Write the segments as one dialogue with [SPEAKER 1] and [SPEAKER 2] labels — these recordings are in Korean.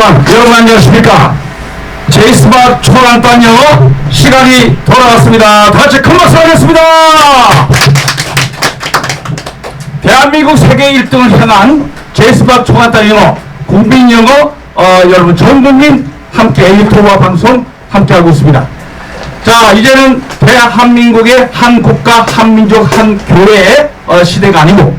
[SPEAKER 1] 여러분 안녕하십니까? 제이스박 초간단 영어 시간이 돌아왔습니다. 다같이 큰 박수 하겠습니다. 대한민국 세계 1등을 향한 제이스박 초간단 영어 국민영어 여러분 전 국민 함께 유튜브와 방송 함께하고 있습니다. 자, 이제는 대한민국의 한 국가 한민족 한 교회의 시대가 아니고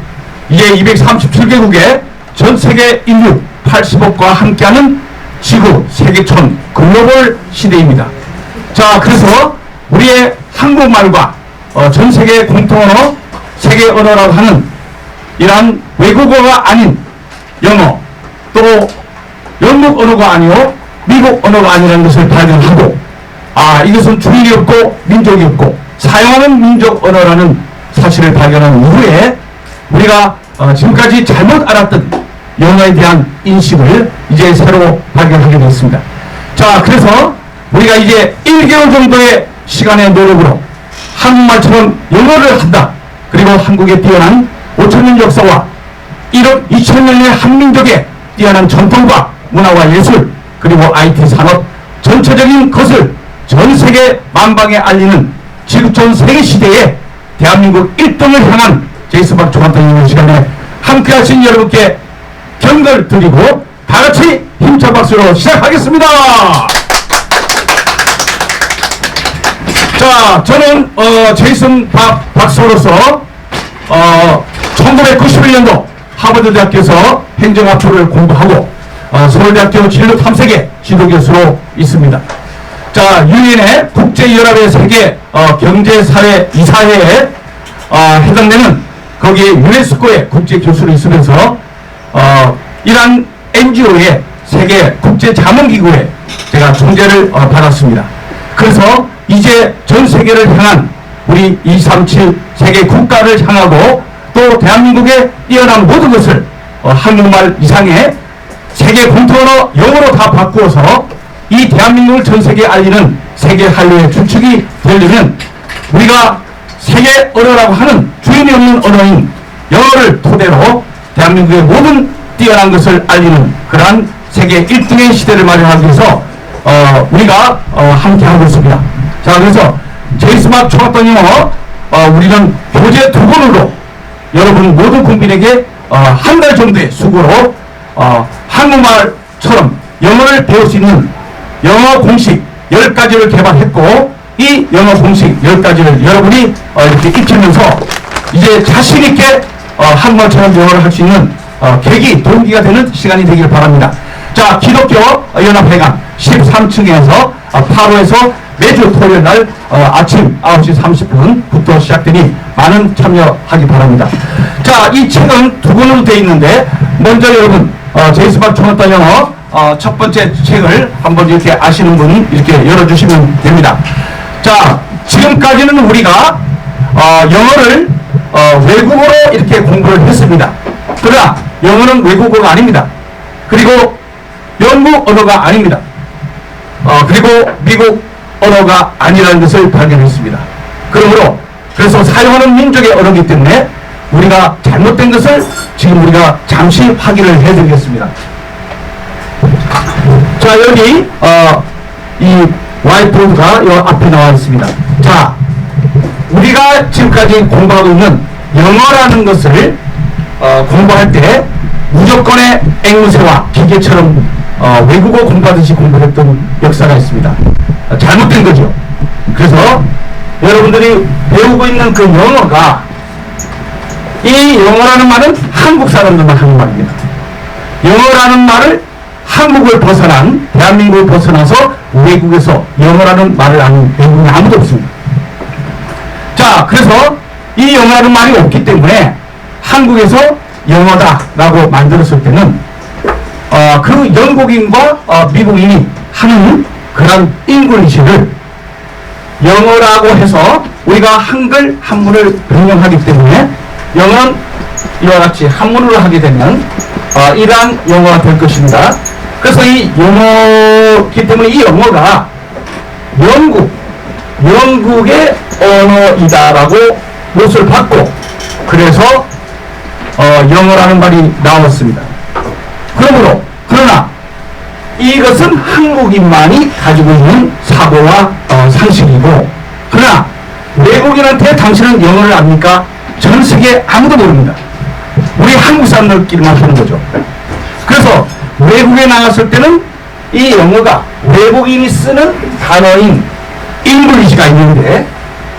[SPEAKER 1] 이제 237개국의 전 세계 인류 80억과 함께하는 지구 세계촌 글로벌 시대입니다. 자, 그래서 우리의 한국말과 전 세계 공통언어 세계 언어라고 하는 이러한 외국어가 아닌 영어, 또 영국 언어가 아니요 미국 언어가 아니라는 것을 발견하고, 이것은 주인이 없고 민족이 없고 사용하는 민족 언어라는 사실을 발견한 이후에 우리가 지금까지 잘못 알았던 영어에 대한 인식을 이제 새로 발견하게 되었습니다. 자, 그래서 우리가 이제 1개월 정도의 시간의 노력으로 한국말처럼 영어를 한다. 그리고 한국의 뛰어난 5천년 역사와 1억 2천년의 한민족의 뛰어난 전통과 문화와 예술, 그리고 IT 산업 전체적인 것을 전 세계 만방에 알리는 지구촌 세계 시대에 대한민국 1등을 향한 제이스박 초간단 영어 시간에 함께 하신 여러분께 경을 드리고 다같이 힘찬 박수로 시작하겠습니다. 자, 저는 제이슨 박사로서 1991년도 하버드대학교에서 행정학부를 공부하고 서울대학교 진로탐색의 지도교수로 있습니다. 자, 유엔의 국제연합의 세계 경제사회 이사회에 해당되는 거기에 유네스코의 국제교수로 있으면서 이란 NGO의 세계 국제자문기구에 제가 총재를 받았습니다. 그래서 이제 전 세계를 향한 우리 237 세계 국가를 향하고 또 대한민국의 뛰어난 모든 것을 한국말 이상의 세계 공통언어 영어로 다 바꾸어서 이 대한민국을 전 세계에 알리는 세계 한류의 주축이 되려면 우리가 세계 언어라고 하는 주인이 없는 언어인 영어를 토대로 대한민국의 모든 뛰어난 것을 알리는 그러한 세계 1등의 시대를 마련하기 위해서 우리가 함께 하고 있습니다. 자, 그래서 제이스박 초간단 영어 우리는 교재 2권으로 여러분 모든 국민에게 한 달 정도의 수고로 한국말처럼 영어를 배울 수 있는 영어 공식 10가지를 개발했고, 이 영어 공식 10가지를 여러분이 이렇게 익히면서 이제 자신있게 한국말처럼 영어를 할 수 있는 계기, 동기가 되는 시간이 되길 바랍니다. 자, 기독교 연합회관 13층에서 8호에서 매주 토요일 날 아침 9시 30분부터 시작되니 많은 참여하기 바랍니다. 자, 이 책은 2권으로 되어 있는데 먼저 여러분 제이스박 초간단 영어 첫 번째 책을 한번 이렇게 아시는 분 이렇게 열어주시면 됩니다. 자, 지금까지는 우리가 영어를 외국어로 이렇게 공부를 했습니다. 그러나 영어는 외국어가 아닙니다. 그리고 영국 언어가 아닙니다. 그리고 미국 언어가 아니라는 것을 발견했습니다. 그러므로 그래서 사용하는 민족의 언어이기 때문에 우리가 잘못된 것을 지금 우리가 잠시 확인을 해드리겠습니다. 자, 여기 이 와이프가 이 앞에 나와 있습니다. 자, 우리가 지금까지 공부하고 있는 영어라는 것을 공부할 때 무조건의 앵무새와 기계처럼 외국어 공부하듯이 공부했던 역사가 있습니다. 잘못된 거죠. 그래서 여러분들이 배우고 있는 그 영어가 이 영어라는 말은 한국 사람들만 하는 말입니다. 영어라는 말을 한국을 벗어난 대한민국을 벗어나서 외국에서 영어라는 말을 아는 외국인이 아무도 없습니다. 자, 그래서 이 영어라는 말이 없기 때문에 한국에서 영어다라고 만들었을 때는 그 영국인과 미국인이 하는 그런 잉글리시를 영어라고 해서 우리가 한글 한문을 변형하기 때문에 영어는 이와 같이 한문으로 하게 되면 이러한 영어가 될 것입니다. 그래서 이 영어이기 때문에 이 영어가 영국의 언어이다라고 못을 받고 그래서 영어라는 말이 나왔습니다. 그러나 이것은 한국인만이 가지고 있는 사고와 상식이고, 그러나 외국인한테 당신은 영어를 압니까? 전 세계 아무도 모릅니다. 우리 한국 사람들끼리만 하는 거죠. 그래서 외국에 나갔을 때는 이 영어가 외국인이 쓰는 단어인 잉글리시가 있는데,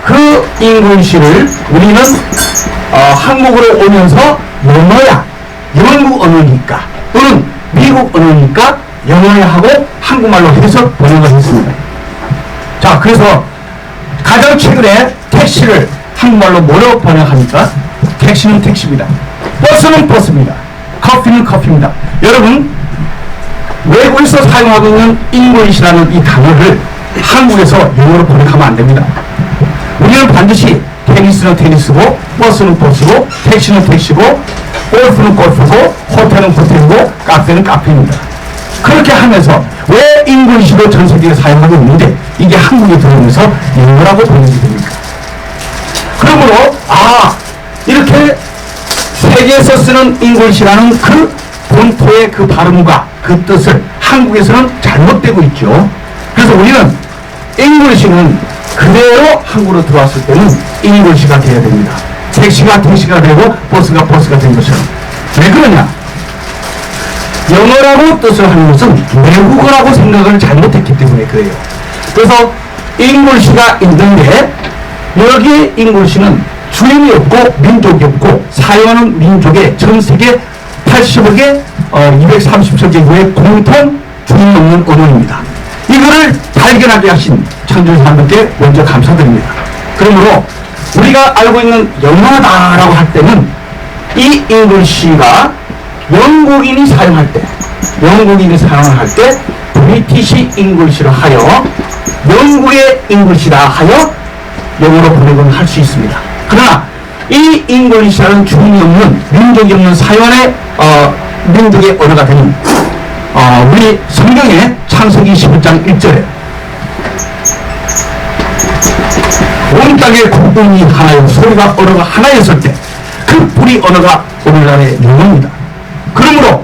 [SPEAKER 1] 그 잉글리시를 우리는 한국으로 오면서 영어야 영국 언어니까 또는 미국 언어니까 영어야 하고 한국말로 해서 번역을 했습니다. 자, 그래서 가장 최근에 택시를 한국말로 뭐로 번역합니까? 택시는 택시입니다. 버스는 버스입니다. 커피는 커피입니다. 여러분, 외국에서 사용하고 있는 잉글리시라는 이 단어를 한국에서 영어로 번역하면 안 됩니다. 우리는 반드시 테니스는 테니스고, 버스는 버스고, 택시는 택시고, 골프는 골프고, 호텔은 호텔이고, 카페는 카페입니다. 그렇게 하면서 왜 잉글리시로 전 세계에 사용하고 있는데 이게 한국에 들어오면서 영어라고 번역이 됩니까? 그러므로 이렇게 세계에서 쓰는 잉글리시라는 그 본토의 그 발음과 그 뜻을 한국에서는 잘못되고 있죠. 그래서 우리는 잉글리시는 그대로 한국으로 들어왔을 때는 잉글리시가 되어야 됩니다. 택시가 택시가 되고 버스가 버스가 된 것처럼. 왜 그러냐? 영어라고 뜻을 하는 것은 외국어라고 생각을 잘못했기 때문에 그래요. 그래서 잉글리시가 있는데 여기 잉글리시는 주인이 없고 민족이 없고 사용하는 민족의 전 세계 80억의 230천 개국의 공통 주인 없는 언어입니다. 이거를 발견하게 하신 창조사님께 먼저 감사드립니다. 그러므로 우리가 알고 있는 영어다라고 할 때는 이 잉글리시가 영국인이 사용할 때 브리티시 잉글리시로 하여 영국의 잉글리시라 하여 영어로 번역을 할 수 있습니다. 그러나 이 잉글리시라는 주인이 없는 민족이 없는 사연의 민족의 언어가 되는 우리 성경의 창세기 11장 1절에 온 땅에 국분이 하나요 소리가 언어가 하나였을 때 그 뿌리 언어가 오늘날의 영어입니다. 그러므로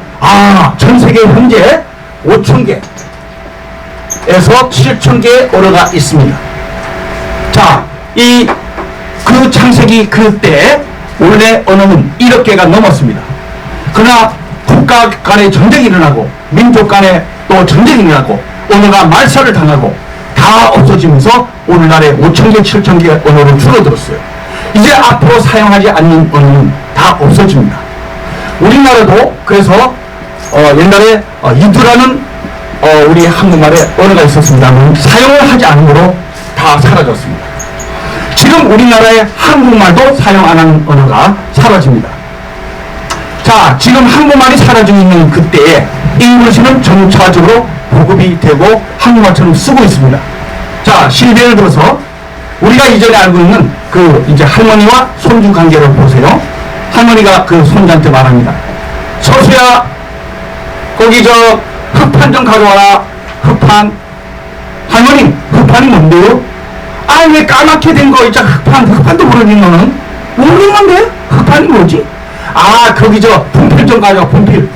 [SPEAKER 1] 전 세계 현재 5,000개에서 7,000개의 언어가 있습니다. 자, 그 창세기 그때 원래 언어는 1억 개가 넘었습니다. 그러나 국가 간에 전쟁이 일어나고 민족 간에 또 전쟁이 일어나고 언어가 말살을 당하고 다 없어지면서 오늘날에 5,000개, 7,000개 언어로 줄어들었어요. 이제 앞으로 사용하지 않는 언어는 다 없어집니다. 우리나라도 그래서 옛날에 이두라는 우리 한국말에 언어가 있었습니다만 사용을 하지 않으므로 다 사라졌습니다. 지금 우리나라의 한국말도 사용 안 하는 언어가 사라집니다. 자, 지금 한국말이 사라지고 있는 그때에 잉글리시는 점차적으로 보급이 되고 한국말처럼 쓰고 있습니다. 자, 예를 들어서 우리가 이전에 알고 있는 이제 할머니와 손주 관계를 보세요. 할머니가 그 손주한테 말합니다. 서수야, 거기 흑판 좀 가져와라. 흑판. 할머니, 흑판이 뭔데요? 왜 까맣게 된 거 있잖아. 흑판도 모르니 너는? 모르는데? 흑판이 뭐지? 거기 분필 좀 가져와. 분필이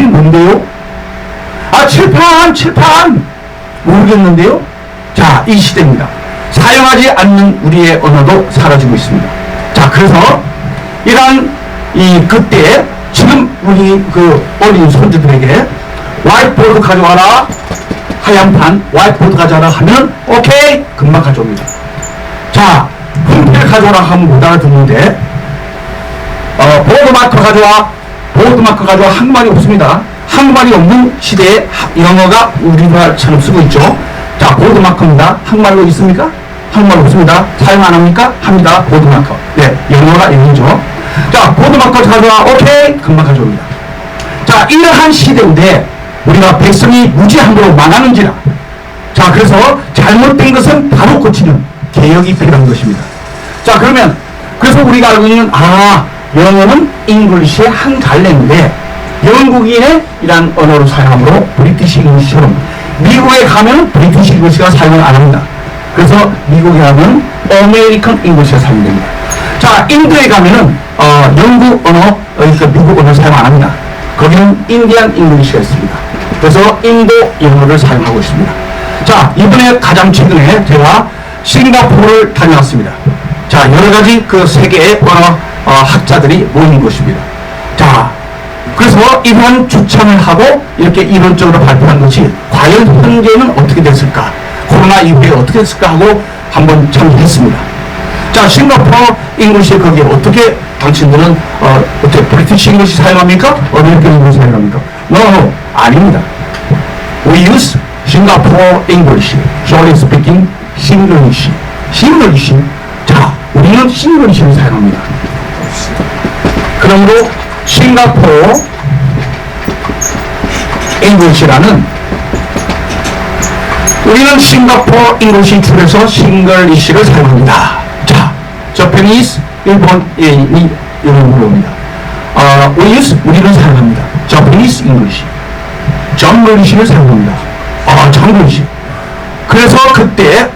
[SPEAKER 1] 뭔데요? 칠판 모르겠는데요? 자, 이 시대입니다. 사용하지 않는 우리의 언어도 사라지고 있습니다. 자, 그래서 이러한 그때 지금 우리 어린 손주들에게 화이트보드 가져와라. 하얀 판 화이트보드 가져와라 하면 오케이 금방 가져옵니다. 자, 분필 가져와라 하면 못 알아듣는데 보드마커 가져와 한국말이 없습니다. 한국말이 없는 시대에 영어가 우리말처럼 쓰고 있죠. 자, 보드마커입니다. 한국말로 있습니까? 한국말 없습니다. 사용 안 합니까? 합니다. 보드마커. 네, 영어가 영어죠. 자, 보드마커 가져와. 오케이 금방 가져옵니다. 자, 이러한 시대인데 우리가 백성이 무지함으로 망하는지라. 자, 그래서 잘못된 것은 바로 고치는 개혁이 필요한 것입니다. 자, 그래서 우리가 알고 있는 영어는 잉글리시의 한 갈래인데 영국인의 이란 언어로 사용하므로 브리티시 잉글리시처럼 미국에 가면 브리티시 잉글리시가 사용을 안 합니다. 그래서 미국에 가면 아메리칸 잉글리시가 사용됩니다. 자, 인도에 가면은 영국 언어, 그러니까 미국 언어 사용 안 합니다. 거기는 인디안 잉글리시가 있습니다. 그래서 인도 영어를 사용하고 있습니다. 자, 이번에 가장 최근에 제가 싱가포르를 다녀왔습니다. 자, 여러 가지 그 세계의 언어 학자들이 모인 곳입니다. 자, 그래서 이러한 주창을 하고 이렇게 이론적으로 발표한 것이 과연 현재는 어떻게 됐을까? 코로나 이후에 어떻게 됐을까 하고 한번 참여했습니다. 자, 싱가포르 잉글리시 거기에 어떻게 당신들은 어떻게 브리티시 잉글리시 사용합니까? 아메리칸 잉글리시 사용합니까? No, 아닙니다. We use Singapore English. Shortly speaking, Singlish. Singlish. 자, 우리는 싱글리시를 사용합니다. 그러므로 싱가포르 잉글리시라는 우리는 싱가포르 잉글리시 줄여서 싱글리시를 사용합니다. 자, 저페니스 일본인이 이런 물어봅니다. We use 우리는 사용합니다. 저페니스 잉글리시. 정글리시를 사용합니다. 정글리시. 그래서 그때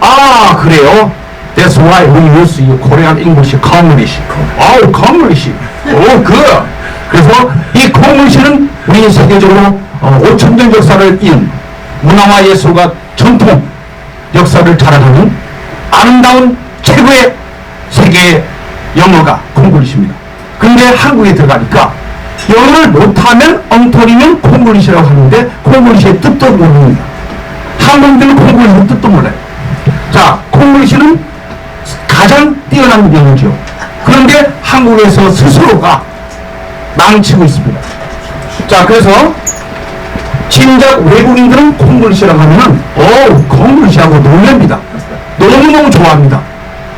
[SPEAKER 1] 그래요. That's why we use Korean English, Konglish. Konglish. good. 그래서 이 콩글리시는 우리 세계적으로 5,000년 역사를 이은 문화와 예술과 전통 역사를 자랑하는 아름다운 최고의 세계 영어가 콩글리시입니다. 근데 한국에 들어가니까 영어를 못하면 엉터리면 콩글리시라고 하는데 콩글리시의 뜻도 모릅니다. 한국인들은 콩글리시의 뜻도 몰라요. 자, 콩글리시는 가장 뛰어난 영어죠. 그런데 한국에서 스스로가 망치고 있습니다. 자, 그래서 진작 외국인들은 콩글리시라고 하면은 콩글리시하고 놀랍니다. 너무너무 좋아합니다.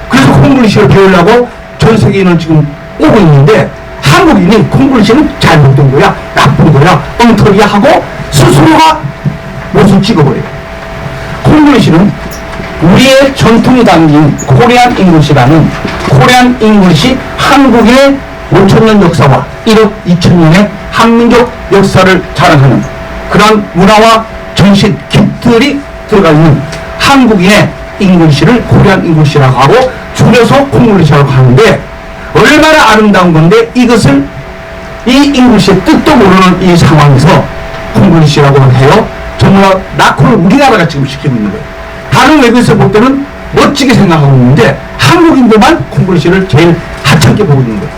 [SPEAKER 1] 그래서 콩글리시를 배우려고 전 세계인은 지금 오고 있는데 한국인이 콩글리시는 잘못된 거야, 나쁜 거야, 엉터리야 하고 스스로가 못을 찍어버려요. 콩글리시는 우리의 전통이 담긴 코리안 잉글리시라는 코리안 잉글리시 한국의 5,000년 역사와 1억 2천년의 한민족 역사를 자랑하는 그런 문화와 정신 깃들이 들어가 있는 한국인의 잉글리시를 코리안 잉글리시라고 하고 줄여서 콩글리시라고 하는데 얼마나 아름다운 건데 이것을 이 잉글리시의 뜻도 모르는 이 상황에서 콩글리시라고 해요. 정말 낙후를 우리나라가 지금 시키고 있는 거예요. 다른 외국에서 볼 때는 멋지게 생각하고 있는데 한국인들만 콩글리시를 제일 하찮게 보고 있는 거예요.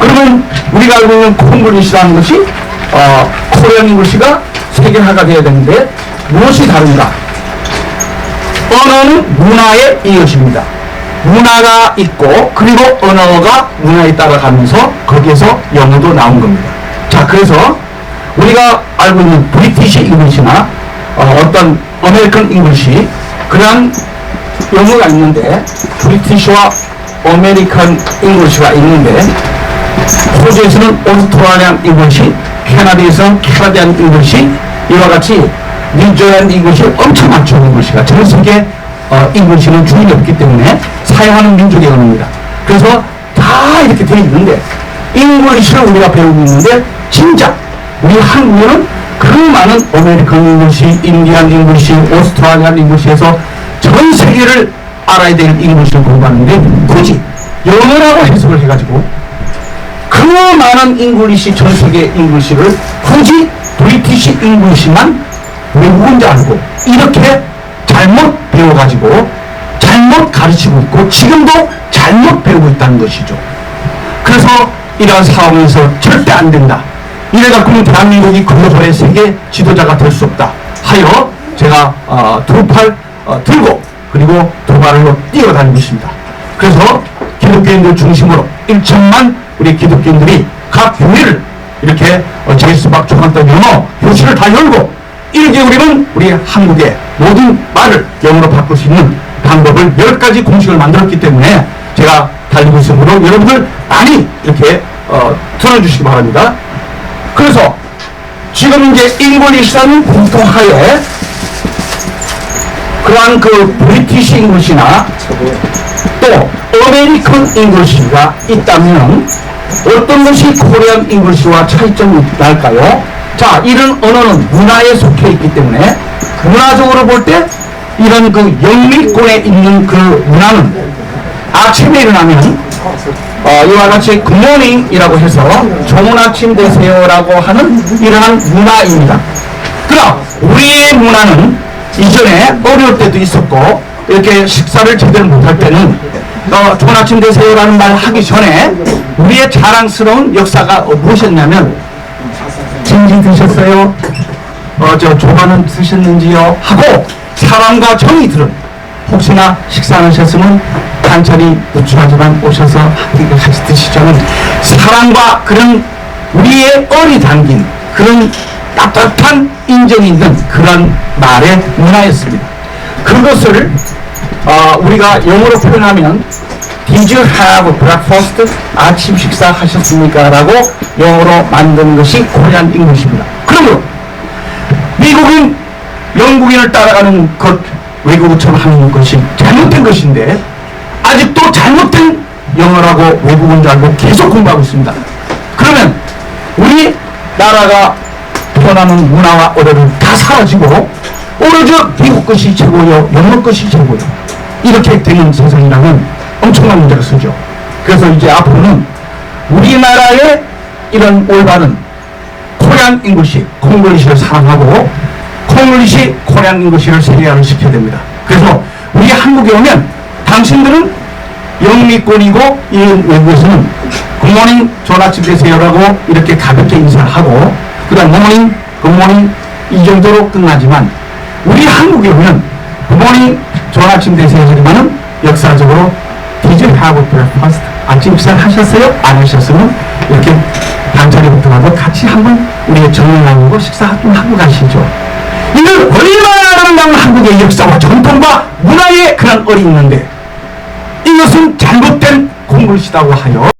[SPEAKER 1] 그러면 우리가 알고 있는 콩글리시라는 것이 코리안 잉글리시가 세계화가 되어야 되는데 무엇이 다른가? 언어는 문화의 이것입니다. 문화가 있고 그리고 언어가 문화에 따라가면서 거기에서 영어도 나온 겁니다. 자, 그래서 우리가 알고 있는 브리티시 잉글리시나 어떤 아메리칸 잉글리시 그런 영어가 있는데 브리티시와 아메리칸 잉글리시가 있는데 호주에서는 오스트레일리안 잉글리시, 캐나다에서는 캐나디안 잉글리시 이와 같이 뉴질랜드 잉글리시 엄청 많죠. 잉글리시가 전 세계 잉글리시는 주인이 없기 때문에 사용하는 민족의 언어입니다. 그래서 다 이렇게 되어 있는데 잉글리시를 우리가 배우고 있는데 진짜 우리 한국에는 그 많은 아메리칸 잉글리시, 인디안 잉글리시, 오스트레일리안 잉글리시에서 전 세계를 알아야 될 잉글리시를 공부하는데 굳이 영어라고 해석을 해가지고 그 많은 잉글리시, 전 세계 잉글리시를 굳이 브리티시 잉글리시만 외국인지 알고 이렇게 잘못 배워가지고 잘못 가르치고 있고 지금도 잘못 배우고 있다는 것이죠. 그래서 이러한 상황에서 절대 안 된다. 이래갖고는 대한민국이 글로벌의 세계 지도자가 될 수 없다 하여 제가 두 팔 들고 그리고 두 발로 뛰어다니고 있습니다. 그래서 기독교인들 중심으로 1천만 우리 기독교인들이 각 교회를 이렇게 제이스박 초간단 영어 교실을 다 열고 1개월이면 우리 한국의 모든 말을 영어로 바꿀 수 있는 방법을 10가지 공식을 만들었기 때문에 제가 달리고 있으므로 여러분들 많이 이렇게 들어주시기 바랍니다. 그래서 지금 이제 잉글리시라는 공통하에 그러한 그 브리티시 잉글리시나 또 아메리칸 잉글리시가 있다면 어떤 것이 코리안 잉글리시와 차이점이 날까요? 자, 이런 언어는 문화에 속해 있기 때문에 문화적으로 볼 때 이런 그 영미권에 있는 그 문화는 아침에 일어나면 이와 같이 굿모닝이라고 해서 좋은 아침 되세요라고 하는 이러한 문화입니다. 그럼 우리의 문화는 이전에 어려울 때도 있었고 이렇게 식사를 제대로 못할 때는 좋은 아침 되세요라는 말 하기 전에 우리의 자랑스러운 역사가 무엇이었냐면 진지 드셨어요? 조반은 드셨는지요? 하고 사랑과 정이 들은 혹시나 식사 안 하셨으면 반찬이 부추하지만 오셔서 같이 드시자는 사랑과 그런 우리의 얼이 담긴 그런 따뜻한 인정이 있는 그런 말의 문화였습니다. 그것을 우리가 영어로 표현하면 Did you have breakfast? 아침 식사 하셨습니까? 라고 영어로 만든 것이 코리안 잉글리시입니다. 그러므로 미국인, 영국인을 따라가는 것 외국어처럼 하는 것이 잘못된 것인데 아직도 잘못된 영어라고 외국어인 줄 알고 계속 공부하고 있습니다. 그러면 우리 나라가 표현하는 문화와 어려는 다 사라지고 오로지 미국 것이 최고요, 영어 것이 최고요, 이렇게 되는 세상이라면 엄청난 문제가 쓰죠. 그래서 이제 앞으로는 우리나라의 이런 올바른 코리안 잉글리시, 콩글리시를 사랑하고 콩글리시, 코리안 잉글리시를 세계화를 시켜야 됩니다. 그래서 우리 한국에 오면 당신들은 영미권이고 이 외국에서는 굿모닝, 좋은 아침 되세요라고 이렇게 가볍게 인사를 하고 그 다음 모닝, 굿모닝 이 정도로 끝나지만 우리 한국에 오면 굿모닝, 좋은 아침 되세요 하지만은 역사적으로 Did you have breakfast? 아침 식사를 하셨어요? 안 하셨으면 이렇게 반찬이부터 가도 같이 한번 우리의 정을 나누고 식사 좀 하고 가시죠. 이는 얼마나 아름다운 한국의 역사와 전통과 문화의 그런 얼이 있는데 이것은 잘못된 콩글리시라고 하여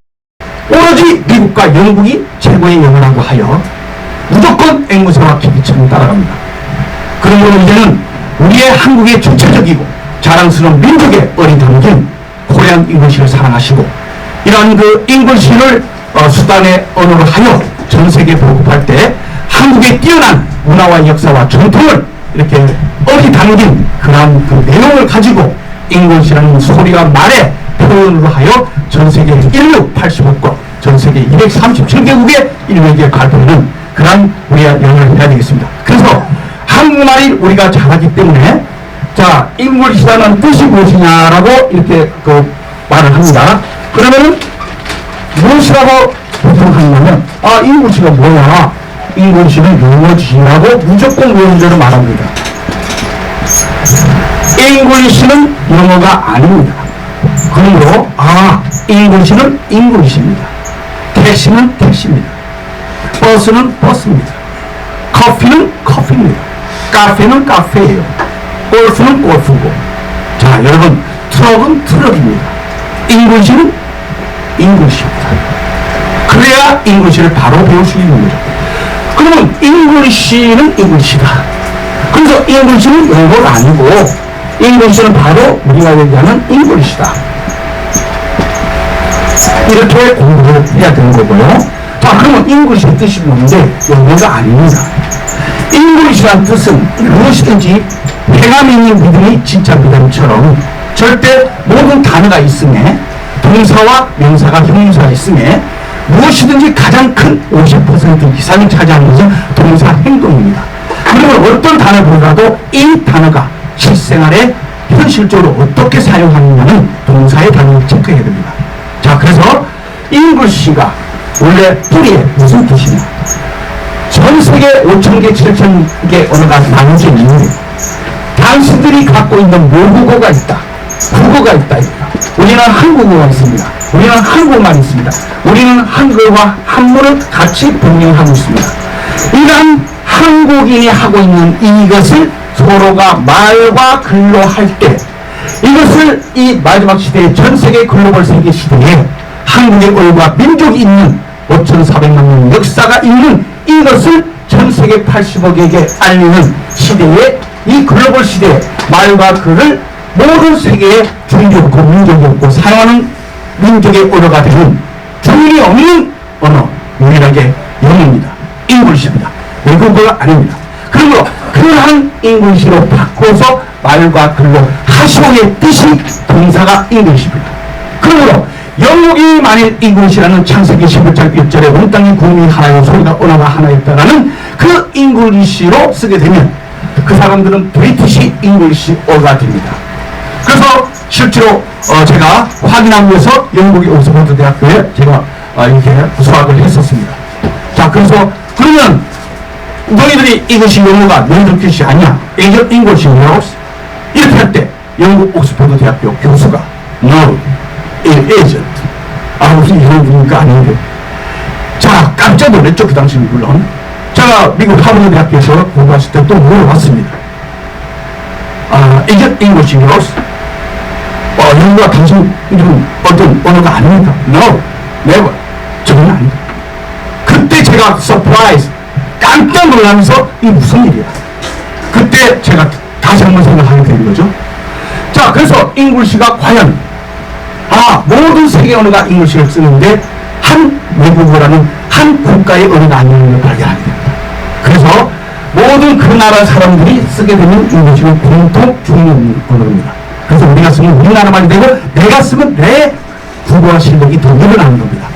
[SPEAKER 1] 오로지 미국과 영국이 최고의 영어라고 하여 무조건 앵무새와 기비처럼 따라갑니다. 그러므로 이제는 우리의 한국의 주체적이고 자랑스러운 민족의 얼이 담긴 코리안 잉글리시를 사랑하시고 이러한 그 잉글리시를 수단의 언어로 하여 전 세계에 보급할 때 한국의 뛰어난 문화와 역사와 전통을 이렇게 얼이 담긴 그러한 그 내용을 가지고 잉글리시라는 소리와 말의 표현으로 하여 전 세계 1685국, 전 세계 237개국의 인류에게 발표하는 그러한 우리가 영어를 해야 되겠습니다. 그래서 한국말이 우리가 잘하기 때문에 자, 잉글리시라는 뜻이 무엇이냐라고 이렇게 그 말을 합니다. 그러면은 무엇이라고 보통 하냐면 잉글리시가 뭐야? 잉글리시는 영어지라고 무조건 원조로 말합니다. 잉글리시는 영어가 아닙니다. 그러므로 잉글리시는 잉글리시입니다. 택시는 택시입니다. 버스는 버스입니다. 커피는 커피입니다. 카페는 카페예요. 골프는 골프고. 자, 여러분, 트럭은 트럭입니다. 잉글리시는 잉글리시입니다. 그래야 잉글리시를 바로 배울 수 있는 거죠. 그러면 잉글리시는 잉글리시다. 그래서 잉글리시는 영어가 아니고 잉글리시는 바로 우리가 얘기하는 잉글리시다. 이렇게 공부를 해야 되는 거고요. 자, 그러면 잉글리시의 뜻이 뭔데 영어가 아닙니다. 잉글리시란 뜻은 무엇이든지 행함이 있는 믿음이 진짜 믿음처럼 절대 모든 단어가 있음에 동사와 명사가 형용사가 있음에 무엇이든지 가장 큰 50% 이상을 차지하는 것은 동사 행동입니다. 그리고 어떤 단어를 보더라도 이 단어가 실생활에 현실적으로 어떻게 사용하느냐는 동사의 단어를 체크해야 됩니다. 자, 그래서 잉글리시가 원래 뿌리에 무슨 뜻이냐? 전 세계 5,000개, 7,000개 언어가 나눠져 있는데 당신들이 갖고 있는 모국어가 있다, 국어가 있다. 우리는 한국어가 있습니다. 우리는 한국만 있습니다. 우리는 한글과 한문을 같이 병행하고 있습니다. 이러한 한국인이 하고 있는 이것을 서로가 말과 글로 할 때 이것을 이 마지막 시대의 전 세계 글로벌 세계 시대에 한국의 얼과 민족이 있는 5,400만 년 역사가 있는 이것을 전 세계 80억에게 알리는 시대에 이 글로벌 시대에 말과 글을 모든 세계의 주인이 없고 민족이 없고 사용하는 민족의 언어가 되는 주인이 없는 언어, 유일하게 영어입니다. 잉글리시입니다. 외국어가 아닙니다. 그러므로 그러한 잉글리시로 바꿔서 말과 글로 하시오의 뜻이 동사가 잉글리시입니다. 그러므로 영국이 만일 잉글리시라는 창세기 11장 1절에 온 땅의 구름이 하나요 소리가 언어가 하나였다라는 그 잉글리시로 쓰게 되면 그 사람들은 브리티시 잉글리시어가 됩니다. 그래서 실제로 제가 확인하기 위해서 영국의 옥스퍼드 대학교에 제가 이렇게 수학을 했었습니다. 자, 그래서 그러면 너희들이 이것이 영어가 너희들 뜻이 아니야. Agent English Knows? 이렇게 할 때 영국 옥스퍼드 대학교 교수가 No, it isn't. 무슨 이런 분이니까 아닌데. 자, 깜짝 놀랐죠, 그 당시 물론. 제가 미국 하버드 대학교에서 공부했을 때 또 물어봤습니다. Agent English Knows? 영어가 당신 이런 어떤 언어가 아닙니까? No, never. 전혀 아니다. 그때 제가 surprise, 깜짝 놀라면서 이게 무슨 일이야? 그때 제가 다시 한번 생각하게 되는 거죠. 자, 그래서 잉글리시가 과연 모든 세계 언어가 잉글리시를 쓰는데 한 외국어라는 한 국가의 언어가 아니라는 걸 발견하게 됩니다. 그래서 모든 그 나라 사람들이 쓰게 되는 잉글리시는 공통 중요 언어입니다. 그래서 우리가 쓰면 우리나라 말이 되고 내가 쓰면 내 국어 실력이 더 늘어나는 겁니다.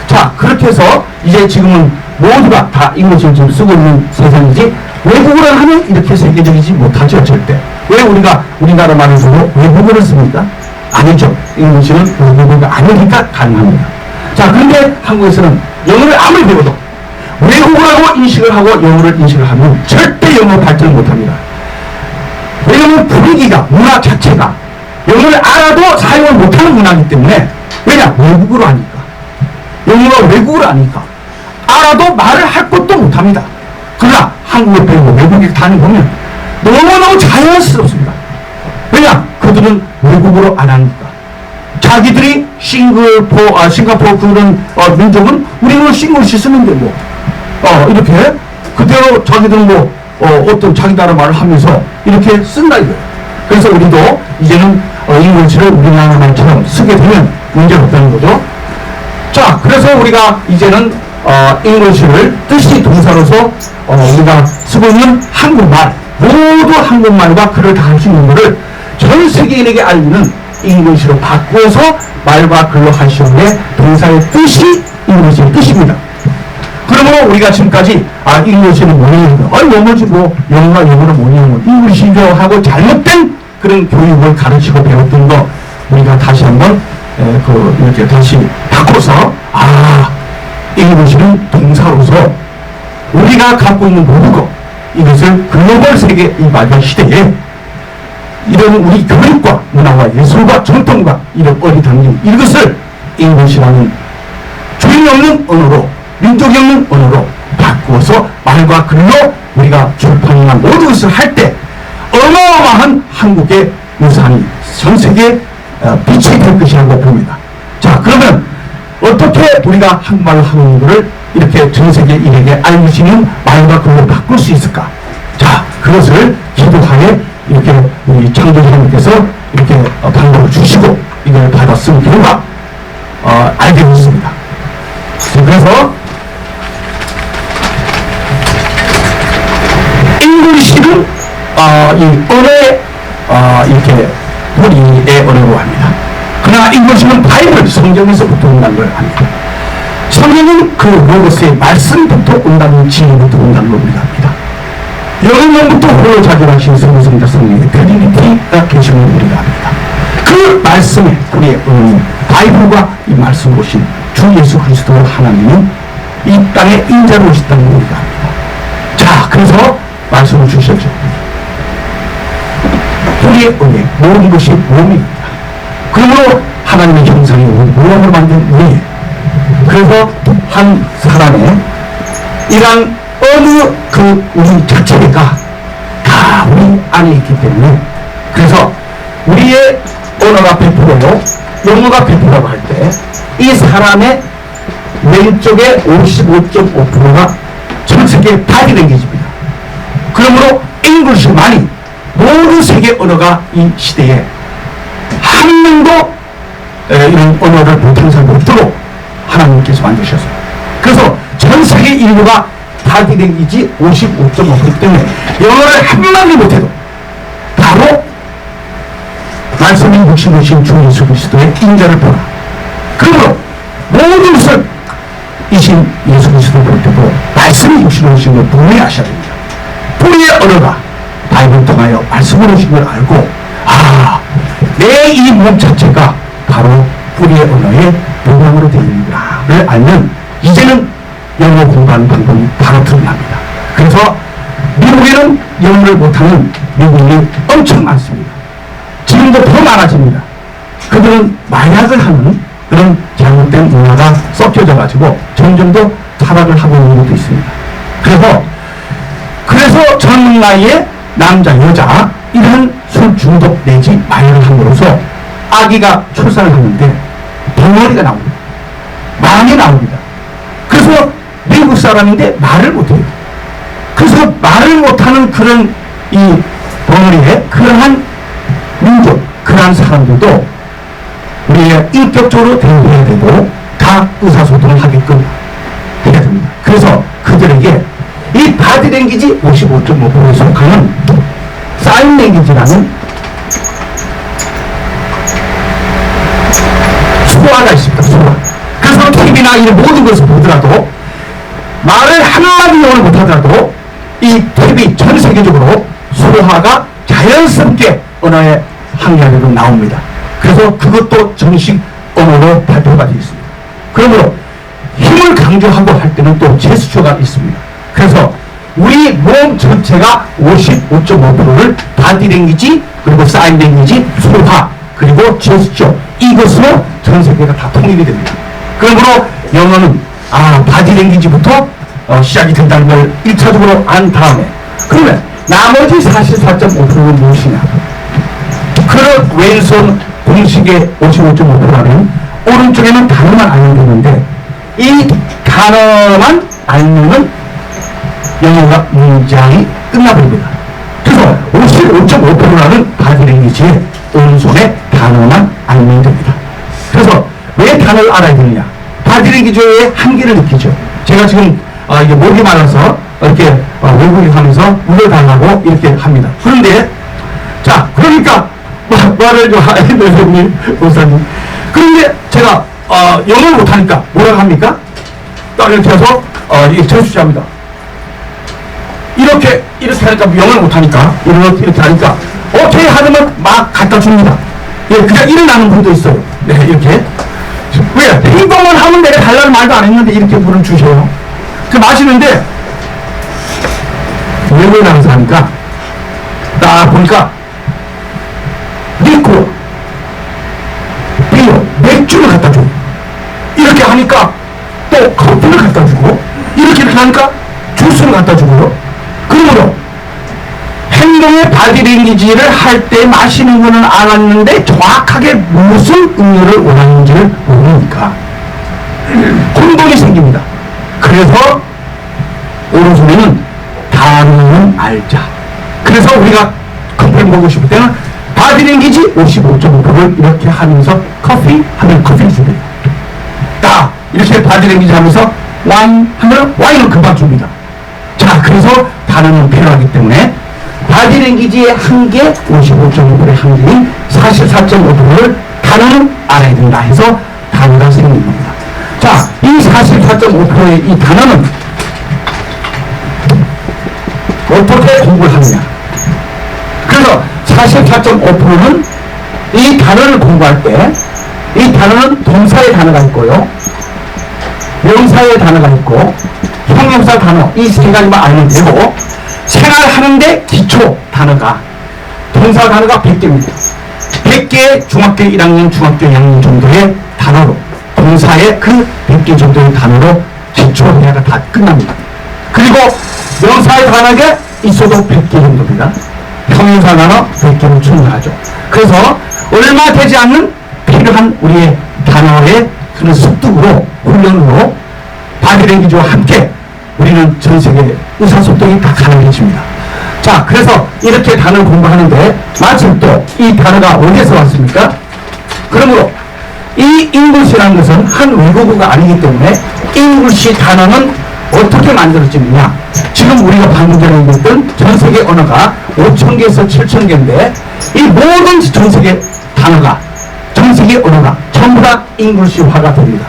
[SPEAKER 1] 자, 그렇게 해서 이제 지금은 모두가 다 잉글리시를 지금 쓰고 있는 세상이지 외국어를 하면 이렇게 세계적이지 못하죠, 절대. 왜 우리가 우리나라 말을 쓰고 외국어를 씁니까? 아니죠. 잉글리시는 외국어가 아니니까 가능합니다. 자, 그런데 한국에서는 영어를 아무리 배워도 외국어라고 인식을 하고 영어를 인식을 하면 절대 영어 발전을 못합니다. 왜냐하면 분위기가, 문화 자체가 영어를 알아도 사용을 못하는 문화이기 때문에 왜냐? 외국어로 하니까. 영어가 외국어로 하니까. 알아도 말을 할 것도 못합니다. 그러나 한국에 배우고 외국에 다녀보면 너무너무 자연스럽습니다. 왜냐? 그들은 외국어로 안 하니까. 자기들이 싱가포르 그런 민족은 우리는 싱글시 쓰는데 뭐 이렇게 그대로 자기들은 어떤 자기 나라 말을 하면서 이렇게 쓴다 이거예요. 그래서 우리도 이제는 잉글리시를 우리나라 말처럼 쓰게 되면 문제가 없다는 거죠. 자, 그래서 우리가 이제는 잉글리시를 뜻이 동사로서 우리가 쓰고 있는 한국말, 모두 한국말과 글을 다 할 수 있는 것을 전 세계인에게 알리는 잉글리시로 바꾸어서 말과 글로 하시오의 동사의 뜻이 잉글리시의 뜻입니다. 그러므로 우리가 지금까지 잉글리시는 뭐냐면 영어지 뭐 영어가 영어로 뭐냐면 잉글리시죠 하고 잘못된 그런 교육을 가르치고 배웠던 거 우리가 다시 한번 이렇게 다시 바꿔서 잉글리시는 동사로서 우리가 갖고 있는 모든 것 이것을 글로벌 세계 이 말과 시대에 이런 우리 교육과 문화와 예술과 전통과 이런 어리당김 이것을 잉글리시라는 주인이 없는 언어로 민족이 없는 언어로 바꾸어서 말과 글로 우리가 출판이나 모든 것을 할 때 어마어마한 한국의 유산이 전 세계에 빛이 될 것이라고 봅니다. 자, 그러면 어떻게 우리가 한국말을 하는 것을 이렇게 전 세계인에게 알릴 수 있는 말과 글로 바꿀 수 있을까? 자, 그것을 기도하에 이렇게 우리 창조주님께서 이렇게 방법을 주시고 이걸 받아 쓴 결과 알게 됐습니다. 그래서 잉글리시는 이 언어의 이렇게 우리의 언어로 합니다. 그러나 잉글리시는 바이블 성경에서부터 온다는 걸 합니다. 성경은 그 로고스의 말씀부터 온다는 진리부터 온다는 걸 우리가 합니다. 영원부터 홀로 자결하신 성부성자 성령의 트리니티가 계시는 우리가 합니다. 그 말씀에 우리의 바이블과 이 말씀을 오신 주 예수 그리스도 하나님은 이 땅에 인자로 오셨다는 걸 우리가 합니다. 자, 그래서 말씀을 주셨죠. 우리의 은혜, 모든 것이 몸입니다. 그러므로 하나님의 형상이 무엇을 만든 우리. 그래서 한 사람의 이러한 어느 그 우리 자체가 다 우리 안에 있기 때문에 그래서 우리의 언어가 100%로 영어가 100%라고 할 때 이 사람의 왼쪽에 55.5%가 전 세계 바디랭귀지입니다. 그러므로 잉글리시만이 모든 세계 언어가 이 시대에 한 명도 이런 언어를 못하는 사람이 없도록 하나님께서 만드셨어요. 그래서 전 세계 인류가 바디랭귀지 55.5% 때문에 영어를 한마디 못해도 바로 말씀이 육신 오신 주 예수 그리스도의 인자를 보라. 그러므로 모든 것을 이신 예수 그리스도 볼 때도 말씀이 육신으로 오신 걸 분명히 아셔야 됩니다. 뿌리의 언어가 바이블을 통하여 말씀으로 오신 걸 알고, 아, 내 이 몸 자체가 바로 뿌리의 언어의 영광으로 되어 있는구나를 알면 이제는 영어 공부하는 방법이 바로 드러납니다. 그래서 미국에는 영어를 못하는 미국인이 엄청 많습니다. 지금도 더 많아집니다. 그들은 마약을 하는 그런 잘못된 문화가 섞여져 가지고 점점 더 타락을 하고 있는 것도 있습니다. 그래서 젊은 나이에 남자, 여자 이런 술 중독 내지 마약을 함으로써 아기가 출산을 하는데 덩어리가 나옵니다. 망이 나옵니다. 그래서 미국 사람인데 말을 못해요. 그래서 말을 못하는 그런 이 덩어리에 그러한 민족, 그러한 사람들도 우리가 인격적으로 대우해야 되고 다 의사소통을 하게끔 해야 됩니다. 그래서 그들에게 이 바디랭귀지 55.5%에 속하는 사인랭귀지라는 소화가 있습니다. 소화. 그래서 TV나 이런 모든 것을 보더라도 말을 한마디 영어를 못하더라도 이 TV 전 세계적으로 소화가 자연스럽게 언어의 한계로 나옵니다. 그래서 그것도 정식 언어로 발표가 되어 있습니다. 그러므로 힘을 강조하고 할 때는 또 제스처가 있습니다. 그래서 우리 몸 전체가 55.5%를 바디랭귀지 그리고 사인랭귀지 소화 그리고 제스처 이것으로 전 세계가 다 통일이 됩니다. 그러므로 영어는 바디랭귀지부터 시작이 된다는 걸 1차적으로 안 다음에 그러면 나머지 44.5%는 무엇이냐? 그런 왼손 공식의 55.5%는 오른쪽에는 단어만 알면 되는데 이 단어만 알면은 영어가 문장이 끝나버립니다. 그래서 55.5%라는 바디랭귀지의 오른손에 단어만 알면 됩니다. 그래서 왜 단어를 알아야 되느냐? 바디랭귀지의 한계를 느끼죠. 제가 지금 이게 목이 말라서 이렇게 외국에 가면서 울려달라고 이렇게 합니다. 그런데 자 그러니까 말을 좀 선생님 목사님 그런데 제가 영어를 못하니까 뭐라고 합니까? 딱 이렇게 해서 이게 제스처합니다. 이렇게 하니까 영어를 못하니까 이렇게 하니까 오케이 하면 막 갖다 줍니다. 예, 그냥 일어나는 분도 있어요. 네, 이렇게 왜? 행동을 하면 내가 달라는 말도 안 했는데 이렇게 물을 주셔요. 그 마시는데 외국에 나가서 하니까 딱 보니까 리코 비어 맥주를 갖다 줘요. 이렇게 하니까 또 커피를 갖다 주고 이렇게 하니까 주스를 갖다 주고요. 그러므로 행동의 바디랭귀지를 할 때 마시는 거는 알았는데 정확하게 무슨 음료를 원하는지를 모르니까 혼동이 생깁니다. 그래서 오른손에는 단어는 알자. 그래서 우리가 커피를 먹고 싶을 때는 바디랭귀지 55.5%를 이렇게 하면서 커피 하면 커피를 준대요. 딱 이렇게 바디랭귀지 하면서 와인 하면 와인을 금방 줍니다. 자 그래서 단어는 필요하기 때문에 바디랭귀지의 한계 55.5%의 한계인 44.5%를 단어는 알아야 된다 해서 단어가 생긴 겁니다. 자, 이 44.5%의 이 단어는 어떻게 공부를 하느냐? 그래서 44.5%는 이 단어를 공부할 때 이 단어는 동사의 단어가 있고요, 명사의 단어가 있고, 형용사 단어 이 세 가지만 알면 되고 생활하는데 기초 단어가 동사 단어가 100개입니다. 100개 중학교 1학년, 중학교 2학년 정도의 단어로 동사의 그 100개 정도의 단어로 기초 대화가 다 끝납니다. 그리고 명사의 단어가 있어도 100개 정도입니다. 형용사 단어 100개는 충분하죠. 그래서 얼마 되지 않는 필요한 우리의 단어의 그런 습득으로 훈련으로 바디랭귀지와 함께 우리는 전 세계 의사소통이 다 가능해집니다. 자, 그래서 이렇게 단어를 공부하는데 마침 또 이 단어가 어디에서 왔습니까? 그러므로 이 잉글리시라는 것은 한 외국어가 아니기 때문에 잉글리시 단어는 어떻게 만들어지느냐? 지금 우리가 방금 전에 얘기했던 전 세계 언어가 5,000개에서 7,000개인데 이 모든 전 세계 단어가 전 전 세계 언어가 전부 다 잉글리시화가 됩니다.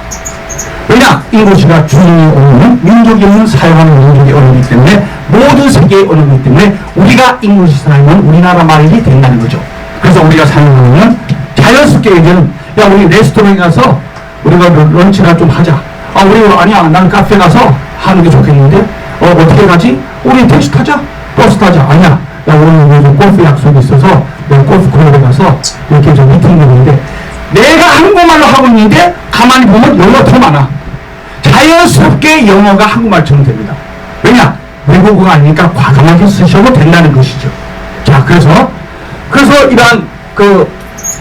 [SPEAKER 1] 왜냐? 잉글리시가 주인의 언어는 민족이 없는 사용하는 민족의 언어이기 때문에 모든 세계의 언어이기 때문에 우리가 잉글리시 사용은 우리나라 말이 된다는 거죠. 그래서 우리가 사용하는 자연스럽게 얘기는 야 우리 레스토랑에 가서 우리가 런치나 좀 하자. 아 우리 아니야 나는 카페 가서 하는 게 좋겠는데 어떻게 가지? 우리 택시 타자? 버스 타자? 아니야. 야 오늘 요즘 골프 약속이 있어서 내가 골프 클럽에 가서 이렇게 좀 미팅이 있는데 내가 한국말로 하고 있는데 가만히 보면 영어가 더 많아. 자연스럽게 영어가 한국말처럼 됩니다. 왜냐? 외국어가 아니니까 과감하게 쓰셔도 된다는 것이죠. 자, 그래서 이러한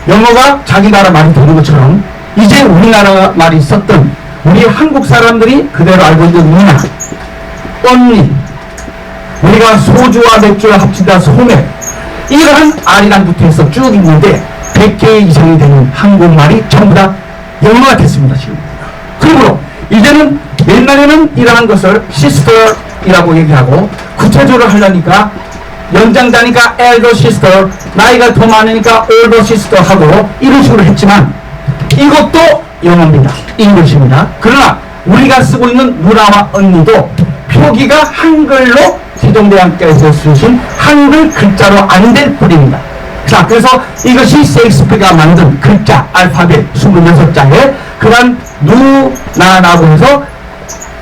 [SPEAKER 1] 영어가 자기 나라 말이 되는 것처럼 이제 우리나라 말이 있었던 우리 한국 사람들이 그대로 알고 있는 문화, 언니, 우리가 소주와 맥주를 합치다 소맥, 이러한 R이랑 붙어서 쭉 있는데 100개 이상이 되는 한국말이 전부 다 영어가 됐습니다, 지금. 그러므로 이제는 옛날에는 이러한 것을 시스터이라고 얘기하고 구체적으로 하려니까 연장자니까 elder sister, 나이가 더 많으니까 older sister 하고 이런 식으로 했지만 이것도 영어입니다. 잉글리시입니다. 그러나 우리가 쓰고 있는 누나와 언니도 표기가 한글로 세종대왕께서 쓰신 한글 글자로 안 될 뿐입니다. 자, 그래서 이것이 셰익스피어가 만든 글자, 알파벳 26자에 그런 누나라고 해서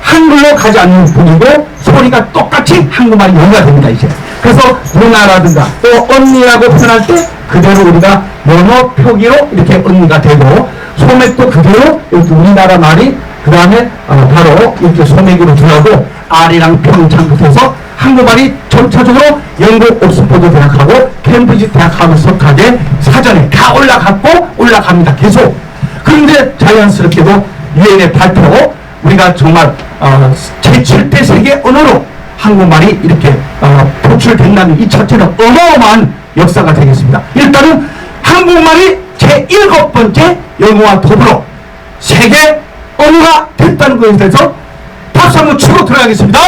[SPEAKER 1] 한글로 가지 않는 뿐이고 소리가 똑같이 한국말이 영어가 됩니다, 이제. 그래서 누나라든가 또 언니라고 표현할 때 그대로 우리가 영어 표기로 이렇게 언니가 되고 소맥도 그대로 이렇게 우리나라 말이 그 다음에 바로 이렇게 소맥으로 들어가고 R이랑 평창 붙어서 한국말이 전체적으로 영국 옥스퍼드 대학하고 캠브리지 대학하고 속하게 사전에 다 올라갑니다. 계속. 그런데 자연스럽게도 유엔의 발표로 우리가 정말 제7대 세계 언어로 한국말이 이렇게 표출된다는 이 자체는 어마어마한 역사가 되겠습니다. 일단은 한국말이 제7번째 영어와 더불어 세계 언어가 됐다는 것에 대해서 박수 한번 치고 들어가겠습니다.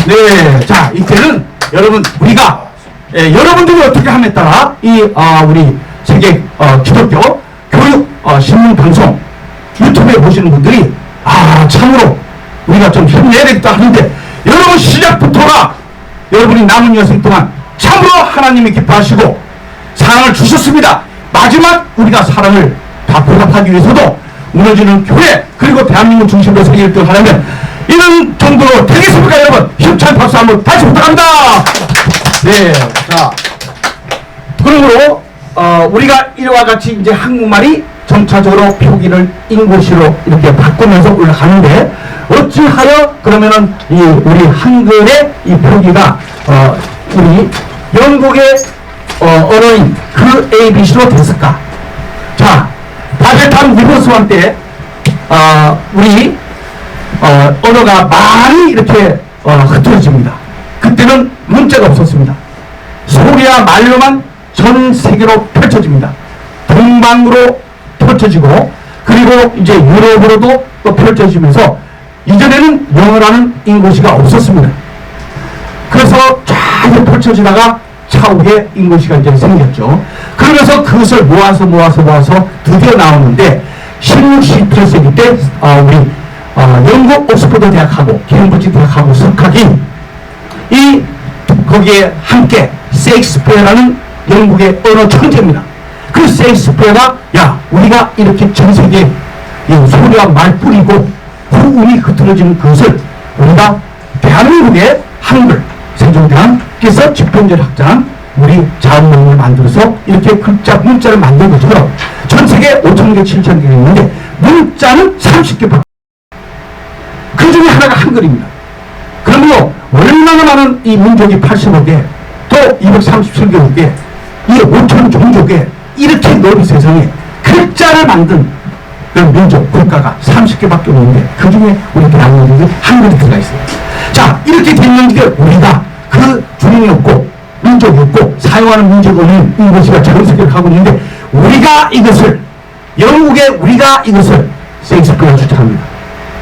[SPEAKER 1] 네, 자 이때는 여러분 우리가 여러분들이 어떻게 함에 따라 이 우리 세계 기독교 교육 신문 방송 유튜브에 보시는 분들이 참으로 우리가 좀 힘내야 되겠다 하는데 여러분 시작부터가 여러분이 남은 여생 동안 참으로 하나님이 기뻐하시고 사랑을 주셨습니다. 마지막 우리가 사랑을 다 보답하기 위해서도 무너지는 교회 그리고 대한민국 중심으로 세계 1등 하려면 이런 정도로 되겠습니까 여러분? 힘찬 박수 한번 다시 부탁합니다. 네, 자 그러므로 우리가 이와 같이 이제 한국말이 점차적으로 표기를 잉글리시로 이렇게 바꾸면서 올라가는데 어찌하여 그러면은 우리 한글의 이 표기가 우리 영국의 언어인 그 ABC로 됐을까? 자, 바벨탑 리버스왕 때 우리 언어가 많이 이렇게 흩어집니다. 그때는 문자가 없었습니다. 소리와 말로만 전 세계로 펼쳐집니다. 동방으로 펼쳐지고 그리고 이제 유럽으로도 또 펼쳐지면서 이전에는 영어라는 잉글리시가 없었습니다. 그래서 쫙 펼쳐지다가 차후에 잉글리시가 이제 생겼죠. 그러면서 그것을 모아서 드디어 나오는데 16, 17세기 때 우리 영국 옥스퍼드 대학하고 캠브리지 대학하고 석학이 거기에 함께 셰익스피어라는 영국의 언어 천재입니다. 그 셰익스피어가 야 우리가 이렇게 전 세계에 소리와 말뿐이고 후음이 흐트러지는 그것을 우리가 대한민국의 한글 세종대왕께서 집현전 학자한 우리 자음문을 만들어서 이렇게 문자를 만든 것처럼 전 세계 5,000개, 7,000개가 있는데 문자는 30개밖에 그 중에 하나가 한글입니다. 그러므로 얼마나 많은 이 민족이 80억에 또 237개국에 이 5천 종족에 이렇게 넓은 세상에 글자를 만든 그런 민족, 국가가 30개밖에 없는데 그 중에 우리 대한민국이 한글이 들어가 있어요. 자, 이렇게 됐는데 우리가 그 주민이 없고 민족이 없고 사용하는 민족은 이것이가 전 세계를 하고 있는데 우리가 이것을 영국에 우리가 이것을 셰익스피어가 주장합니다.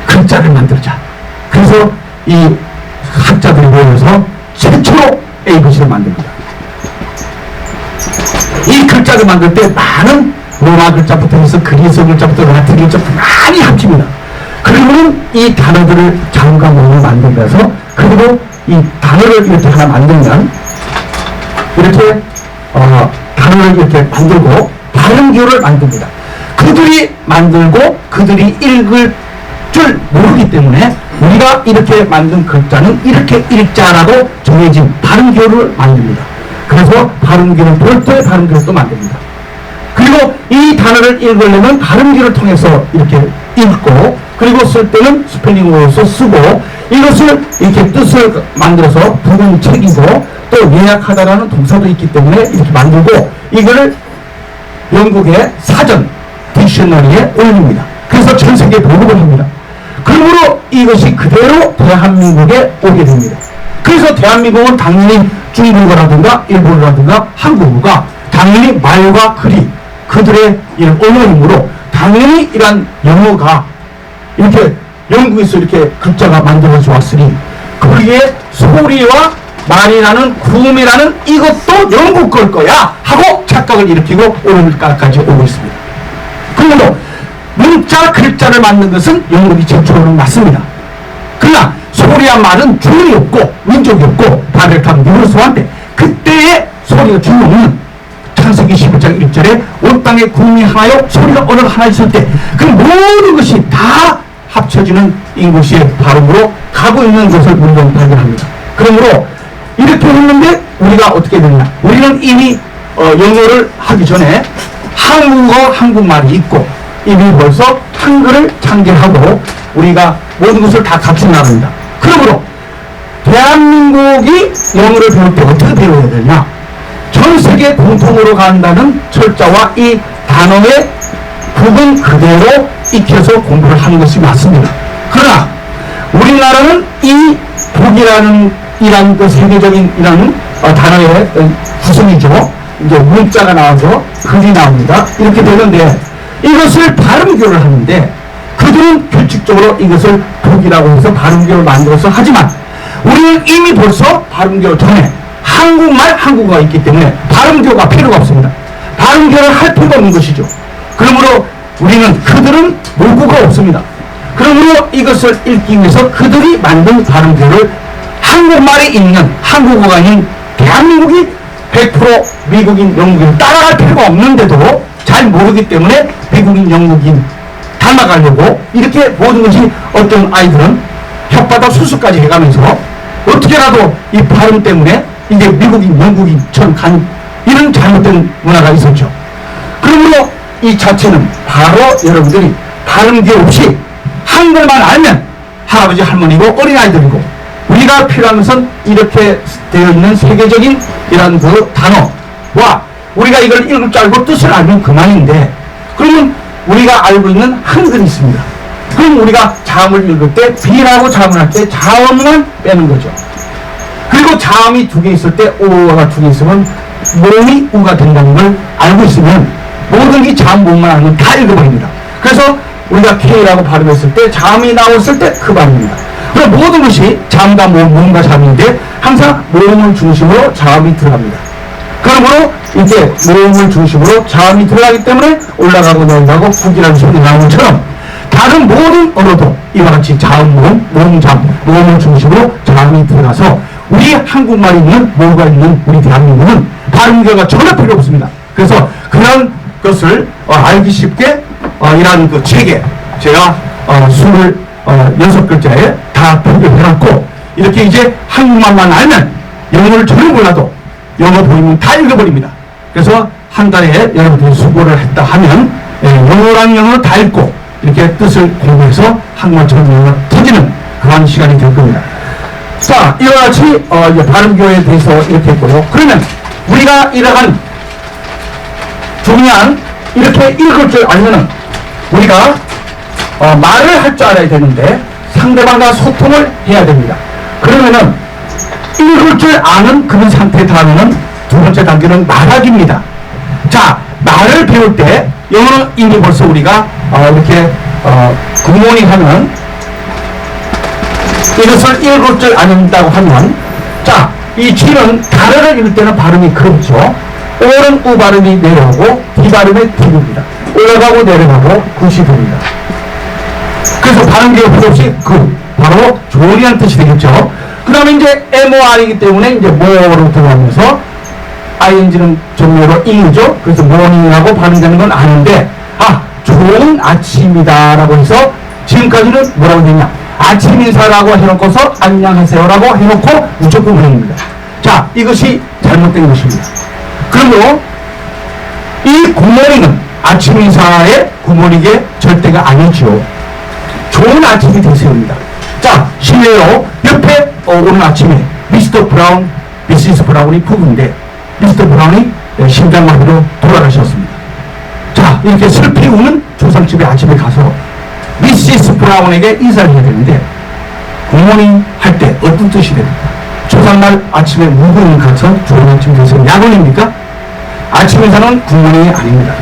[SPEAKER 1] 글자를 만들자. 그래서 이 학자들이 모여서 최초로 ABC를 만듭니다. 이 글자를 만들 때 많은 로마 글자부터 해서 그리스 글자부터 라틴 글자부터 많이 합칩니다. 그리고는 이 단어들을 자음과 모음을 만들면서, 그리고 이 단어를 이렇게 하나 만들면 이렇게 단어를 이렇게 만들고 발음기호를 만듭니다. 그들이 만들고 그들이 읽을 줄 모르기 때문에 우리가 이렇게 만든 글자는 이렇게 읽자라고 정해진 발음기호를 만듭니다. 그래서 발음기호를 볼 때 발음기호를 또 만듭니다. 그리고 이 단어를 읽으려면 발음기를 통해서 이렇게 읽고, 그리고 쓸 때는 스펠링으로서 쓰고, 이것을 이렇게 뜻을 만들어서 부분 책이고, 또 예약하다라는 동사도 있기 때문에 이렇게 만들고, 이거를 영국의 사전 딕셔너리에 올립니다. 그래서 전 세계에 보급을 합니다. 그러므로 이것이 그대로 대한민국에 오게 됩니다. 그래서 대한민국은 당연히 중국어라든가 일본어라든가 한국어가 당연히 말과 글이 그들의 이런 언어이므로 당연히 이런 영어가 이렇게 영국에서 이렇게 글자가 만들어져 왔으니 거기에 소리와 말이라는 구음이라는 이것도 영국 걸 거야 하고 착각을 일으키고 오늘까지 오고 있습니다. 그러므로 문자 글자를 만든 것은 영국이 최초로는 맞습니다. 그러나 소리와 말은 주인이 없고 민족이 없고 바벨탑 니브루스한테 그때의 소리가 주인은 창세기 11장 1절에 온 땅에 구름이 하나요 소리가 언어가 하나 있을 때 그 모든 것이 다 합쳐지는 이것이 발음으로 가고 있는 것을 우리가 발견합니다. 그러므로 이렇게 했는데 우리가 어떻게 되느냐, 우리는 이미 영어를 하기 전에 한국어 한국말이 있고 이미 벌써 한글을 창제하고 우리가 모든 것을 다 갖춘 나라입니다. 그러므로 대한민국이 영어를 배울 때 어떻게 배워야 되냐, 전 세계 공통으로 간다는 철자와 이 단어의 부분 그대로 익혀서 공부를 하는 것이 맞습니다. 그러나 우리나라는 이 독이라는 이란 그 세계적인 이라는 단어의 구성이죠. 이제 문자가 나와서 글이 나옵니다. 이렇게 되는데 이것을 발음교를 하는데 그들은 규칙적으로 이것을 독이라고 해서 발음교를 만들어서 하지만 우리는 이미 벌써 발음교 전에 한국말, 한국어가 있기 때문에 발음교가 필요가 없습니다. 발음교를 할 필요가 없는 것이죠. 그러므로 우리는 그들은 모국어가 없습니다. 그러므로 이것을 읽기 위해서 그들이 만든 발음교를 한국말이 있는 한국어가 있는 대한민국이 100% 미국인, 영국인 따라갈 필요가 없는데도 잘 모르기 때문에 미국인, 영국인 닮아가려고 이렇게 모든 것이 어떤 아이들은 혓바닥 수술까지 해가면서 어떻게라도 이 발음 때문에 이제 미국인, 영국인처럼 간 이런 잘못된 문화가 있었죠. 그러므로 이 자체는 바로 여러분들이 발음기 없이 한글만 알면 할아버지, 할머니고 어린아이들이고 우리가 필요한 것은 이렇게 되어 있는 세계적인 이런 그 단어와 우리가 이걸 읽을 줄 알고 뜻을 알면 그만인데, 그러면 우리가 알고 있는 한글이 있습니다. 그럼 우리가 자음을 읽을 때 비라고 자음을 할 때 자음만 빼는 거죠. 그리고 자음이 두 개 있을 때 오가 두 개 있으면 모음이 우가 된다는 걸 알고 있으면 모든 게 자음 모음만 알면 다 읽어버립니다. 그래서 우리가 K라고 발음했을 때 자음이 나왔을 때 그 발음입니다. 그럼 모든 것이 자음과 모음, 모음과 자음인데 항상 모음을 중심으로 자음이 들어갑니다. 그러므로 이제 모음을 중심으로 자음이 들어가기 때문에 올라가고 내려가고 훅이라는 소리 나오는 것처럼 다른 모든 언어도 이와 같이 자음, 모음, 모음, 자음, 모음을 중심으로 자음이 들어가서 우리 한국말이 있는 모음가 있는 우리 대한민국은 발음교가 전혀 필요 없습니다. 그래서 그런 것을 알기 쉽게 이러한 그 책에 제가 26글자에 다 표기해놨고 이렇게 이제 한국말만 알면 영어를 전혀 몰라도 영어 보이면 다 읽어버립니다. 그래서 한 달에 여러분들이 수고를 했다 하면 영어랑 영어를 다 읽고 이렇게 뜻을 공부해서 한국말처럼 영어가 터지는 그런 시간이 될 겁니다. 자, 이와 같이 발음교에 대해서 이렇게 했고요. 그러면 우리가 이러한 중요한 이렇게 읽을 줄 알면은 우리가 말을 할 줄 알아야 되는데 상대방과 소통을 해야 됩니다. 그러면은 읽을 줄 아는 그런 상태에 닿으면은 두 번째 단계는 말하기입니다. 자, 말을 배울 때 영어는 이미 벌써 우리가 이렇게 굿모닝 하면 이것을 읽을 줄 안다고 하면 자, 이 G는 단어를 읽을 때는 발음이 그렇죠. O는 U 발음이 내려오고 D 발음의 D입니다. 올라가고 내려가고 굿이 됩니다. 그래서 발음 기억 필요 없이 바로 좋으리란 뜻이 되겠죠. 그 다음에 이제 MOR이기 때문에 이제 more로 들어가면서 ing는 전례로 ing이죠. 그래서 morning이라고 발음되는 건 아는데, 좋은 아침이다라고 해서 지금까지는 뭐라고 되냐? 아침 인사라고 해놓고서 안녕하세요라고 해놓고 무조건 그럽니다. 자, 이것이 잘못된 것입니다. 그러므로 이 굿모닝은 아침 인사의 굿모닝의 절대가 아니죠. 좋은 아침이 되세요입니다. 자, 실례로 옆에 오늘 아침에 미스터 브라운, 미시스 브라운이 부부인데 미스터 브라운이 심장마비로 돌아가셨습니다. 자, 이렇게 슬피 우는 조상집에 아침에 가서 미시스 브라운에게 인사를 해야 되는데 굿모닝 할 때 어떤 뜻이 됩니까? 조상날 아침에 무거운 가서 좋은 아침 되세요. 약올입니까? 아침 인사는 굿모닝이 아닙니다.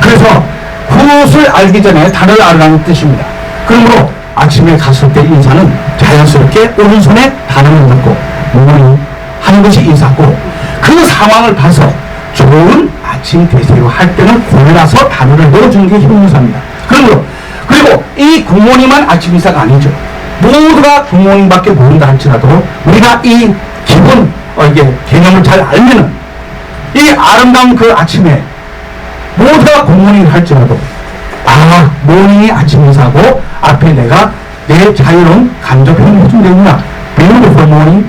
[SPEAKER 1] 그래서 그것을 알기 전에 단어를 알라는 뜻입니다. 그러므로 아침에 갔을 때 인사는 자연스럽게 오른손에 단어를 넣고 굿모닝 하는 것이 인사고, 그 상황을 봐서 좋은 아침 되세요 할 때는 골라서 단어를 넣어주는 게 형용사입니다. 그리고 이 굿모닝만 아침 인사가 아니죠. 모두가 굿모닝밖에 모른다 할지라도 우리가 이 기본 이게 개념을 잘 알면은 이 아름다운 그 아침에 모두가 굿모닝을 할지라도 모닝이 아침 인사고 앞에 내가 내 자유로운 감정 표현을 해주면 되구나. Beautiful morning,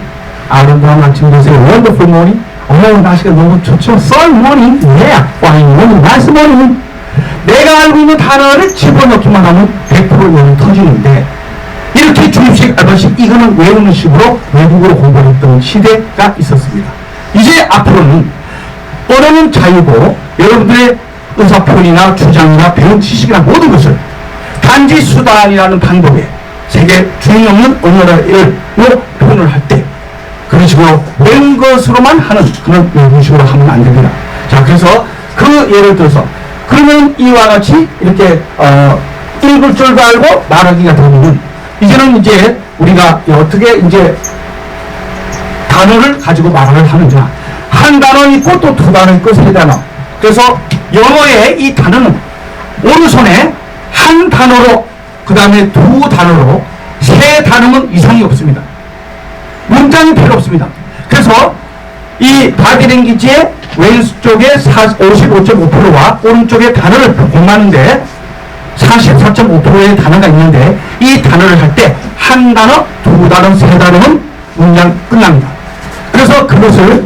[SPEAKER 1] 아름다운 아침 되세요. Wonderful morning, 날씨가 너무 좋죠. Sun morning, yeah, fine morning, nice morning. 내가 알고 있는 단어를 집어넣기만 하면 100% 여기 터지는데, 이렇게 주입식, 알바식, 이거는 외우는 식으로 외국어로 공부했던 시대가 있었습니다. 이제 앞으로는 언어는 자유고 여러분들의 의사표현이나 주장이나 배운 지식이나 모든 것을 단지 수단이라는 방법에 세계 주인이 없는 언어로 표현을 할 때 그런 식으로 외운 것으로만 하는 그런 외국식으로 하면 안 됩니다. 자, 그래서 그 예를 들어서 그러면 이와 같이 이렇게 읽을 줄도 알고 말하기가 되면 이제는 이제 우리가 어떻게 이제 단어를 가지고 말을 하느냐, 한 단어 있고 또 두 단어 있고 세 단어. 그래서 영어의 이 단어는 오른손에 한 단어로 그 다음에 두 단어로 세 단어는 이상이 없습니다. 문장이 필요 없습니다. 그래서 이 바디랭귀지의 왼쪽에 55.5%와 오른쪽에 단어를 공하는데 44.5%의 단어가 있는데 이 단어를 할 때 한 단어, 두 단어, 세 단어는 문장 끝납니다. 그래서 그것을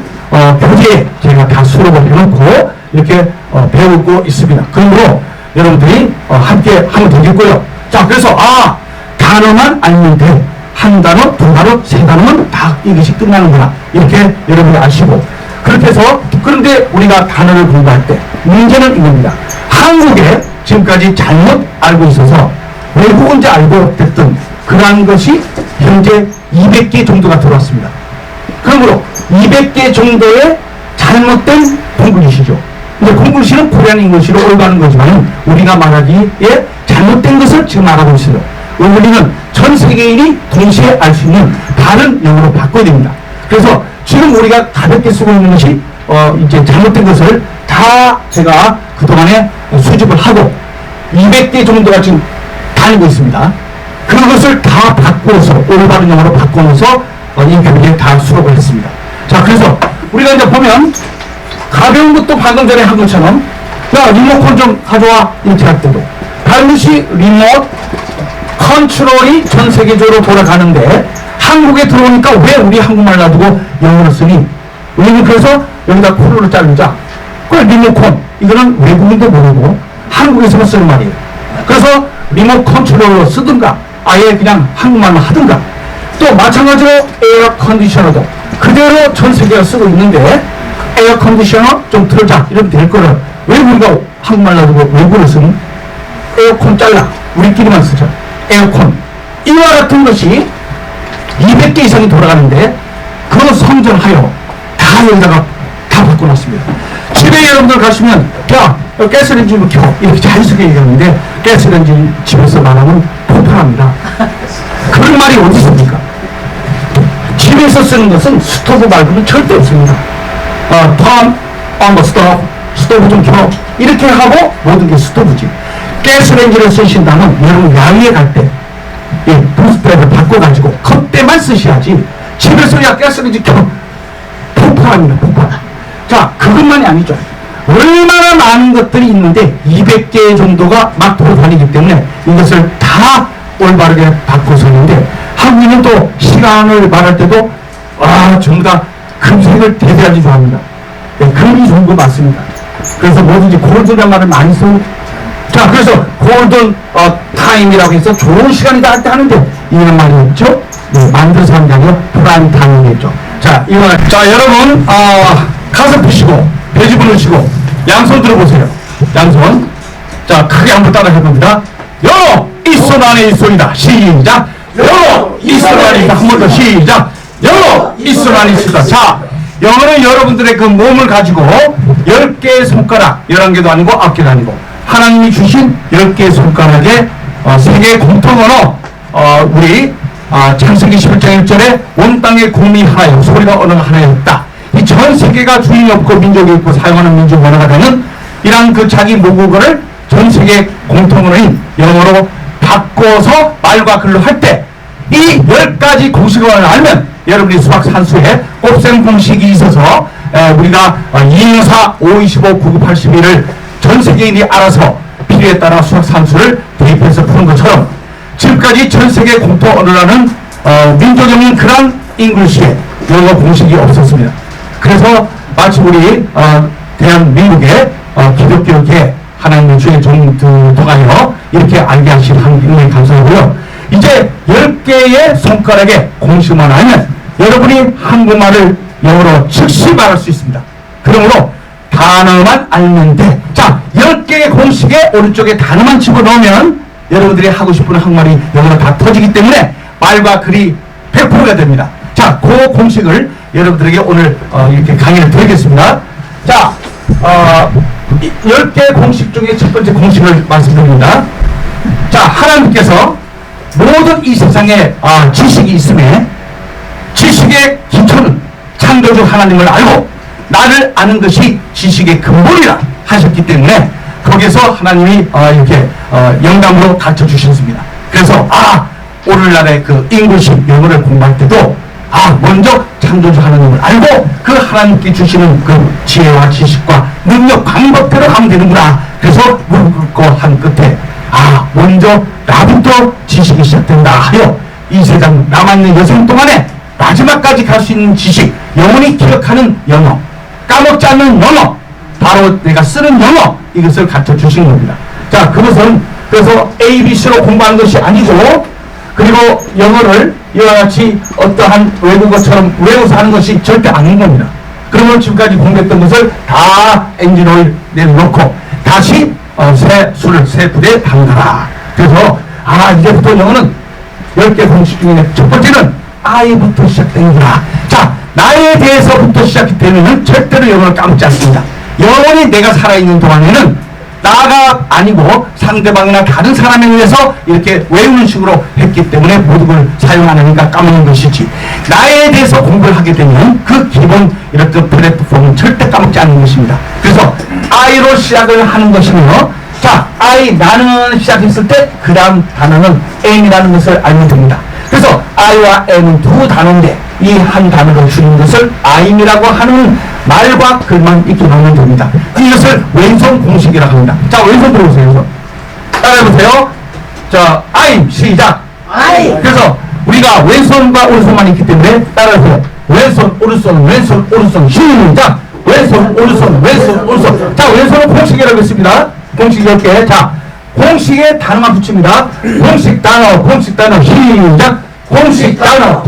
[SPEAKER 1] 교재에 제가 다 수록을 해놓고 이렇게 배우고 있습니다. 그러므로 여러분들이 함께 하면 되겠고요. 자, 그래서 단어만 알면 돼. 한 단어, 두 단어, 세 단어는 다 이것이 끝나는구나. 이렇게 여러분이 아시고, 그렇게 해서 그런데 우리가 단어를 공부할 때 문제는 이겁니다. 한국에 지금까지 잘못 알고 있어서 외국어인지 알고 됐던 그러한 것이 현재 200개 정도가 들어왔습니다. 그러므로 200개 정도의 잘못된 공글리시죠. 근데 공글리시는 코리안 잉글리시로 올바른 거지만 우리가 말하기에 잘못된 것을 지금 말하고 있어요. 우리는 전 세계인이 동시에 알 수 있는 다른 영어로 바꿔야 됩니다. 그래서 지금 우리가 가볍게 쓰고 있는 것이 이제 잘못된 것을 다 제가 그동안에 수집을 하고 200개 정도가 지금 다니고 있습니다. 그것을 다 바꿔서 올바른 영어로 바꿔서 이 교재에 다 수록을 했습니다. 자, 그래서 우리가 이제 보면 가벼운 것도 방금 전에 한 것처럼 리모컨 좀 가져와 이렇게 할 때도 반드시 리모트 컨트롤이 전 세계적으로 돌아가는데 한국에 들어오니까 왜 우리 한국말 놔두고 영어를 쓰니? 우리는 그래서 여기다 코를 자르자. 그 리모컨 이거는 외국인도 모르고 한국에서만 쓰는 말이에요. 그래서 리모트 컨트롤로 쓰든가 아예 그냥 한국말만 하든가. 또 마찬가지로 에어 컨디셔너도 그대로 전 세계가 쓰고 있는데 에어 컨디셔너 좀 틀자 이러면 될 거를 왜 우리가 한국말 놔두고 외국어를 쓰는? 에어컨 잘라 우리끼리만 쓰자. 에어컨 이와 같은 것이 200개 이상이 돌아가는데 그거 성전하여 다 여기다가 다 바꿔놨습니다. 집에 여러분들 가시면 야 가스레인지 좀 켜 이렇게 자연스럽게 얘기하는데 가스레인지 집에서 말하면 폭발합니다. 그런 말이 어디 있습니까? 집에서 쓰는 것은 스토브 말고는 절대 없습니다. 뭐 스토브 좀 켜. 이렇게 하고 모든 게 스토브지. 가스레인지를 쓰신다면 여러분 야외에 갈 때 이 부스트를 바꿔가지고 그때만 쓰셔야지 집에서 야 가스레인지 켜. 폭발합니다. 폭발. 자, 그것만이 아니죠. 얼마나 많은 것들이 있는데 200개 정도가 막 돌아다니기 때문에 이것을 다 올바르게 바꿔서는데 한국인은 또 시간을 말할 때도 전부 다 금색을 대대하지 좋아합니다. 네, 금이 좋은 거 맞습니다. 그래서 뭐든지 골드란 말을 많이 써. 자, 그래서 골든 타임이라고 해서 좋은 시간이다 할 때 하는데 이런 말이 없죠? 네, 만들어서 하는 게 아니라 프라임 타임이겠죠. 자, 여러분 가슴 푸시고 배 집어넣으시고 양손 들어보세요. 양손. 자, 크게 한번 따라 해봅니다. 영어 이 손 안에 이 손이다. 시작. 영어 이 손 안에 있다. 한 번 더 시작. 영어 이 손 안에 있다. 자, 영어는 여러분들의 그 몸을 가지고 10개의 손가락, 11개도 아니고 9개도 아니고 하나님이 주신 10개의 손가락에 세계의 공통 언어, 우리 창세기 11장 1절에 온 땅의 국민이 하나요 소리가 언어가 하나였다. 이 전 세계가 주인이 없고 민족이 있고 사용하는 민족 언어가 되는 이런 그 자기 모국어를 전 세계 공통 언어인 영어로 바꿔서 말과 글로 할 때 이 10가지 공식어를 알면 여러분이 수학 산수에 곱셈 공식이 있어서 우리가 204, 525, 9981을 전 세계인이 알아서 필요에 따라 수학 산수를 대입해서 푸는 것처럼 지금까지 전 세계 공통 언어라는 민족적인 그런 잉글리시에 영어 공식이 없었습니다. 그래서 마치 우리 대한민국의 기독교계 하나님의 주의 종통하여 이렇게 알게 하신 하나님께 감사하고요. 이제 10개의 손가락에 공식만 알면 여러분이 한국말을 영어로 즉시 말할 수 있습니다. 그러므로 단어만 알면 돼. 자, 10개의 공식에 오른쪽에 단어만 집어넣으면 여러분들이 하고 싶은 한국말이 영어로 다 터지기 때문에 말과 글이 100%가 됩니다. 자, 그 공식을 여러분들에게 오늘 이렇게 강의를 드리겠습니다. 자, 10개의 공식 중에 첫 번째 공식을 말씀드립니다. 자, 하나님께서 모든 이 세상에 지식이 있음에 지식의 기초는 창조주 하나님을 알고 나를 아는 것이 지식의 근본이라 하셨기 때문에 거기서 하나님이 이렇게 영감으로 가르쳐 주셨습니다. 그래서 오늘날의 그 잉글리시 영어를 공부할 때도 먼저 창조주 하나님을 알고 그 하나님께 주시는 그 지혜와 지식과 능력 방법대로 하면 되는구나. 그래서 무릎 꿇고 한 끝에 먼저 나부터 지식이 시작된다 하여 이 세상 남아있는 여생 동안에 마지막까지 갈 수 있는 지식, 영원히 기억하는 영어, 까먹지 않는 영어, 바로 내가 쓰는 영어, 이것을 가르쳐 주신 겁니다. 자, 그것은 그래서 ABC로 공부하는 것이 아니고 그리고 영어를 이와 같이 어떠한 외국어처럼 외워서 하는 것이 절대 아닌 겁니다. 그러면 지금까지 공부했던 것을 다 엔진오일 내놓고 다시 술을 세 부대에 담가라. 그래서 이제부터 영어는 10개 공식 중에 첫 번째는 I부터 시작되는구나. 자, 나에 대해서부터 시작이 되면 절대로 영어를 까먹지 않습니다. 영원히 내가 살아있는 동안에는 나가 아니고 상대방이나 다른 사람에 의해서 이렇게 외우는 식으로 했기 때문에 모든 걸 사용하니까 까먹는 것이지, 나에 대해서 공부를 하게 되면 그 기본 이렇게 플랫폼은 절대 까먹지 않는 것입니다. 그래서 I로 시작을 하는 것이며, 자, I, 나는 시작했을 때 그 다음 단어는 M이라는 것을 알면 됩니다. 그래서 I와 M은 두 단어인데 이 한 단어로 줄인 것을 Im이라고 하는 말과 글만 익혀 놓으면 됩니다. 이것을 왼손 공식이라고 합니다. 자, 왼손 들어보세요. 따라해보세요. 자, I'm, 시작. I. 그래서 우리가 왼손과 오른손만 있기 때문에 따라해보세요. 왼손, 오른손, 왼손, 오른손, 시작. 왼손, 오른손, 왼손, 오른손. 자, 왼손은 공식이라고 했습니다. 공식 10개. 자, 공식에 단어만 붙입니다. 공식 단어, 시작. 공식 단어,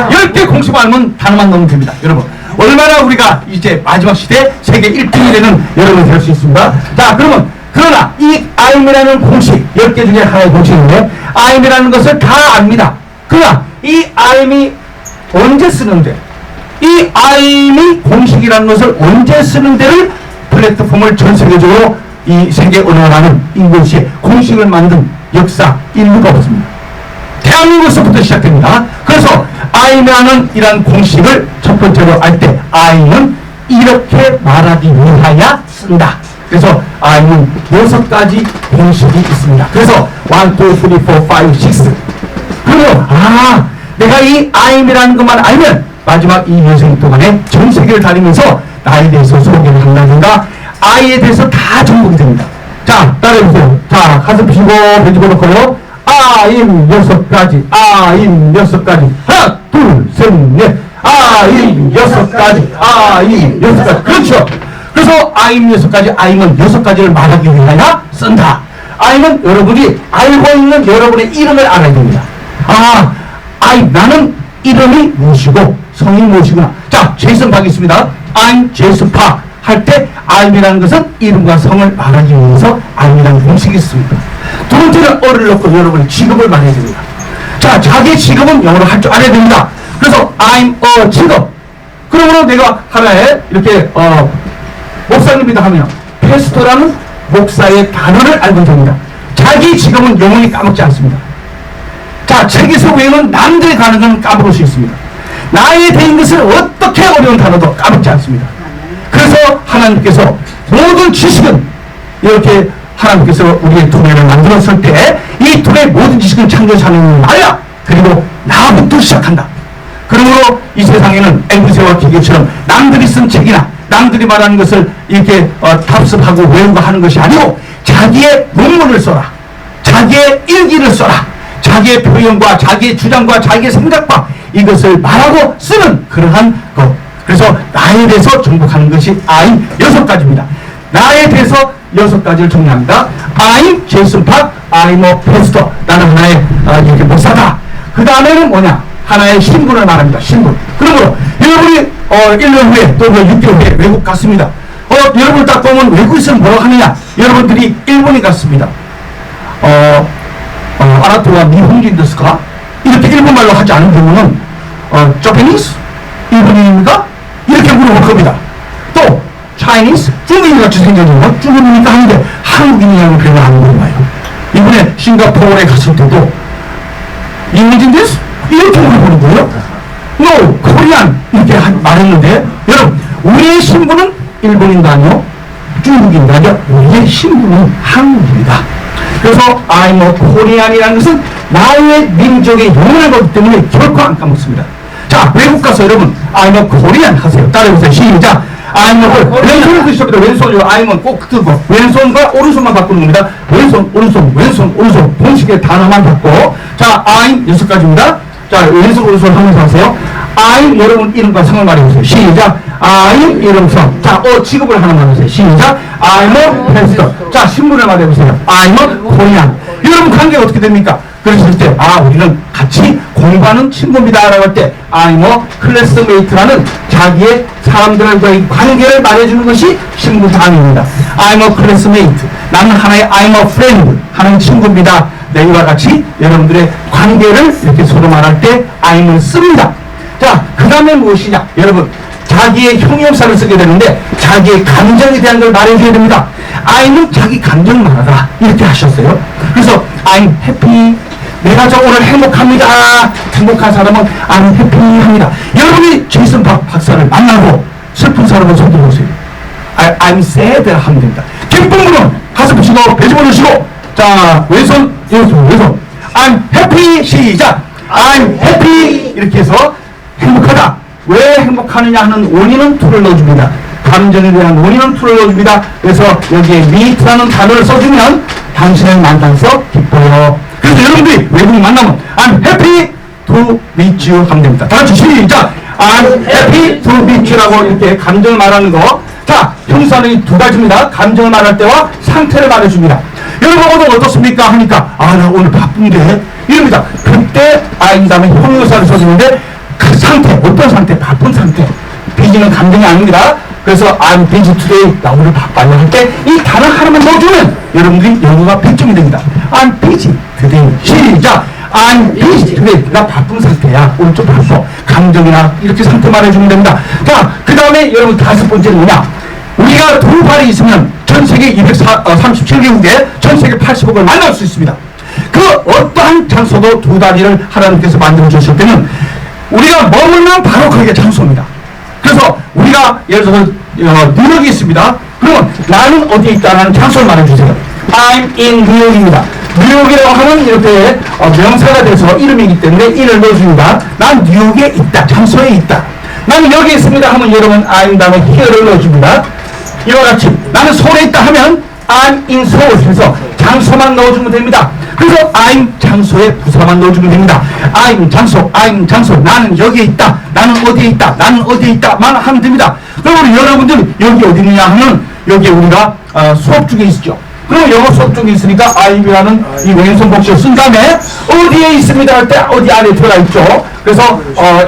[SPEAKER 1] 10개 공식 알면 단어만 넣으면 됩니다. 여러분, 얼마나 우리가 이제 마지막 시대 세계 1등이 되는 여러분이 될 수 있습니다. 자, 그러나 이 Im이라는 공식, 10개 중에 하나의 공식인데 Im이라는 것을 다 압니다. 그러나 이 Im이 언제 쓰는데, 이 Im이 공식이라는 것을 언제 쓰는데를 플랫폼을 전 세계적으로 이 세계 언어라는 잉글리시의 공식을 만든 역사 인류가 없습니다. 대한민국에서부터 시작됩니다. 그래서 Im이라는 이러한 공식을 첫 번째로 알 때 Im은 이렇게 말하기 위하여 쓴다. 그래서 I'는 6가지 형식이 있습니다. 그래서 1, 2, 3, 4, 5, 6. 그러면 내가 이 I'이라는 것만 알면 마지막 2년 동안에 전 세계를 다니면서 나에 대해서 소개를 한다든가 I에 대해서 다 정복이 됩니다. 자, 따라해보세요. 자, 가슴 펴시고 배 집어넣고요. I'임 6가지. I'임 6가지. 하나, 둘, 셋, 넷. I'임 6가지. I'임 6가지. 그렇죠. 그래서 I'임 6가지, I'임은 6가지를 말하기 위하여 쓴다. I'임은 여러분이 알고 있는 여러분의 이름을 알아야 됩니다. 나는 이름이 무엇이고 성이 무엇이구나. 자, 제이슨 박 있습니다. I'm 제이슨 박 할 때 I'이라는 것은 이름과 성을 말하기 위해서 I'이라는 공식이 있습니다. 두 번째는 어를 넣고 여러분의 직업을 말해야 됩니다. 자, 자기 직업은 영어로 할 줄 알아야 됩니다. 그래서 I'm a 직업. 그러므로 내가 하나에 이렇게 목사님이다 하면 패스토라는 목사의 단어를 알면 됩니다. 자기 직업은 영원히 까먹지 않습니다. 자, 책에서 외우는 남들이 가는 건 까먹을 수 있습니다. 나에 대한 것을 어떻게 어려운 단어도 까먹지 않습니다. 그래서 하나님께서 모든 지식은 이렇게 하나님께서 우리의 두뇌를 만들었을 때 이 두뇌의 모든 지식은 창조자 하나님이 말이야. 그리고 나부터 시작한다. 그러므로 이 세상에는 앵무새와 기계처럼 남들이 쓴 책이나 남들이 말하는 것을 이렇게 답습하고 외우고 하는 것이 아니고 자기의 논문을 써라. 자기의 일기를 써라. 자기의 표현과 자기의 주장과 자기의 생각과 이것을 말하고 쓰는 그러한 것. 그래서 나에 대해서 정복하는 것이 I'm 6가지입니다. 나에 대해서 6가지를 정리합니다. I'm 제이슨 박, I'm a pastor. 나는 하나의 이렇게 목사다. 그 다음에는 뭐냐? 하나의 신분을 말합니다. 신분. 그러므로 여러분이 1년 후에 또 6개월 후에 외국 갔습니다. 여러분을 딱 보면 외국에서는 뭐라고 하느냐? 여러분들이 일본에 갔습니다. 아나토와 니혼진 데스까? 이렇게 일본말로 하지 않은 경우는 Japanese? 일본인입니까? 이렇게 물어볼 겁니다. 또 Chinese? 중국인같이 생겨서 중국인이니까 하는데 한국인이라고 별로 안 물어봐요. 이번에 싱가포르에 갔을 때도 니혼진 데스? 이렇게 물어보는 거예요. No, Korean 이렇게 말했는데 여러분 우리의 신분은 일본인도 아니요 중국인도 아니요 우리의 신분은 한국입니다. 그래서 I'm a Korean이라는 것은 나의 민족의 영혼을 거기 때문에 결코 안 까먹습니다. 자, 외국 가서 여러분 I'm a Korean 하세요. 따라해보세요. 시작. I'm a 왼손을 드시옵니다. 왼손이요. I'm은 꼭 들고 왼손과 오른손만 바꾸는 겁니다. 왼손, 오른손, 왼손, 오른손 공식의 단어만 바꿔. 자, I'm 6가지입니다. 자, 왼손, 오른손 하면서 하세요. I'm 여러분 이름과 성을 말해보세요. 시작. I'm 이름 성. 자, 직업을 하나만 하세요. 시작. I'm a pastor. 자, 신분을 말해보세요. I'm a Korean. 여러분 관계가 어떻게 됩니까? 그랬을 때, 우리는 같이 공부하는 친구입니다. 라고 할 때, I'm a classmate라는 자기의 사람들과의 관계를 말해주는 것이 신분 다음입니다. I'm a classmate. 나는 하나의 I'm a friend. 하나의 친구입니다. 네, 이와 같이 여러분들의 관계를 이렇게 서로 말할 때 I'을 씁니다. 자, 그 다음에 무엇이냐? 여러분, 자기의 형용사를 쓰게 되는데 자기의 감정에 대한 걸 말해줘야 됩니다. I'는 자기 감정을 말하라. 이렇게 하셨어요. 그래서 I'm happy. 내가 오늘 행복합니다. 행복한 사람은 I'm happy 합니다. 여러분이 제이슨 박사를 만나고 슬픈 사람을 손들어보세요. I'm sad 하면 됩니다. 기쁜 분은 가슴 펴시고 배 집어넣으시고 자, 왼손, 왼손. I'm happy. 시작. I'm happy. 이렇게 해서 행복하다. 왜 행복하느냐 하는 원인은 to를 넣어줍니다. 감정에 대한 원인은 to를 넣어줍니다. 그래서 여기에 meet라는 단어를 써주면 당신을 만나서 기뻐요. 그래서 여러분들이 외국인 만나면 I'm happy to meet you 하면 됩니다. 다 같이 시작. I'm happy to meet you라고 이렇게 감정을 말하는 거. 자, 형사는 2가지입니다. 감정을 말할 때와 상태를 말해줍니다. 여러분 오늘 어떻습니까? 하니까 나 오늘 바쁜데 이럽니다. 그때 이 다음에 형용사를 써주는데 그 상태, 어떤 상태? 바쁜 상태. 비지는 감정이 아닙니다. 그래서 I'm busy today. 나 오늘 바빠요 할 때 이 단어 하나만 넣어주면 여러분들이 영어가 100점이 됩니다. I'm busy today. 시작. I'm busy today. 나 바쁜 상태야. 오늘 좀 바빠. 감정이나 이렇게 상태 말해주면 됩니다. 자, 그 다음에 여러분 5번째는 뭐냐? 우리가 두 발이 있으면 전 세계 237개국에 전 세계 80억을 만날 수 있습니다. 그 어떠한 장소도 2다리를 하나님께서 만들어 주실 때는 우리가 머물면 바로 거기가 장소입니다. 그래서 우리 우리가 예를 들어서 뉴욕이 있습니다. 그러면 나는 어디에 있다라는 장소를 말해주세요. I'm in 뉴욕입니다. 뉴욕이라고 하면 이렇게 명사가 돼서 이름이기 때문에 in을 넣어줍니다. 난 뉴욕에 있다. 장소에 있다. 나는 여기 있습니다 하면 여러분 I'm 다음에 here를 넣어줍니다. 이와 같이 나는 서울에 있다 하면 I'm in 서울 해서 장소만 넣어주면 됩니다. 그래서 I'm 장소에 부사만 넣어주면 됩니다. I'm 장소, 나는 여기에 있다, 나는 어디에 있다, 나는 어디에 있다 만 하면 됩니다. 그럼 여러분들 여기 어디 있느냐 하면 여기에 우리가 수업 중에 있죠. 그럼 영어 수업 중에 있으니까 I'이라는 이 왼손 복식을 쓴 다음에 어디에 있습니다 할 때 어디 안에 들어가 있죠. 그래서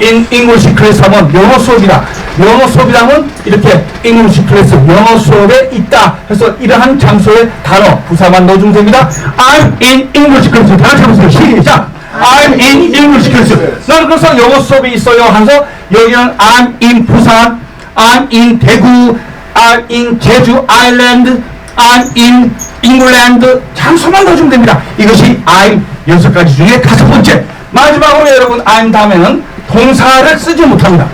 [SPEAKER 1] in English class 하면 영어 수업이다. 영어 수업이라면 이렇게 English class 영어 수업에 있다 해서 이러한 장소에 단어 부사만 넣어주면 됩니다. I'm in English class. 다 같이 해보세요. 시작. I'm in English class. 나는 그래서 영어 수업이 있어요 하면서 여기는 I'm in 부산, I'm in 대구, I'm in 제주 아일랜드, I'm in England 장소만 넣어주면 됩니다. 이것이 I'm 6가지 중에 5번째. 마지막으로 여러분 I'm 다음에는 동사를 쓰지 못합니다.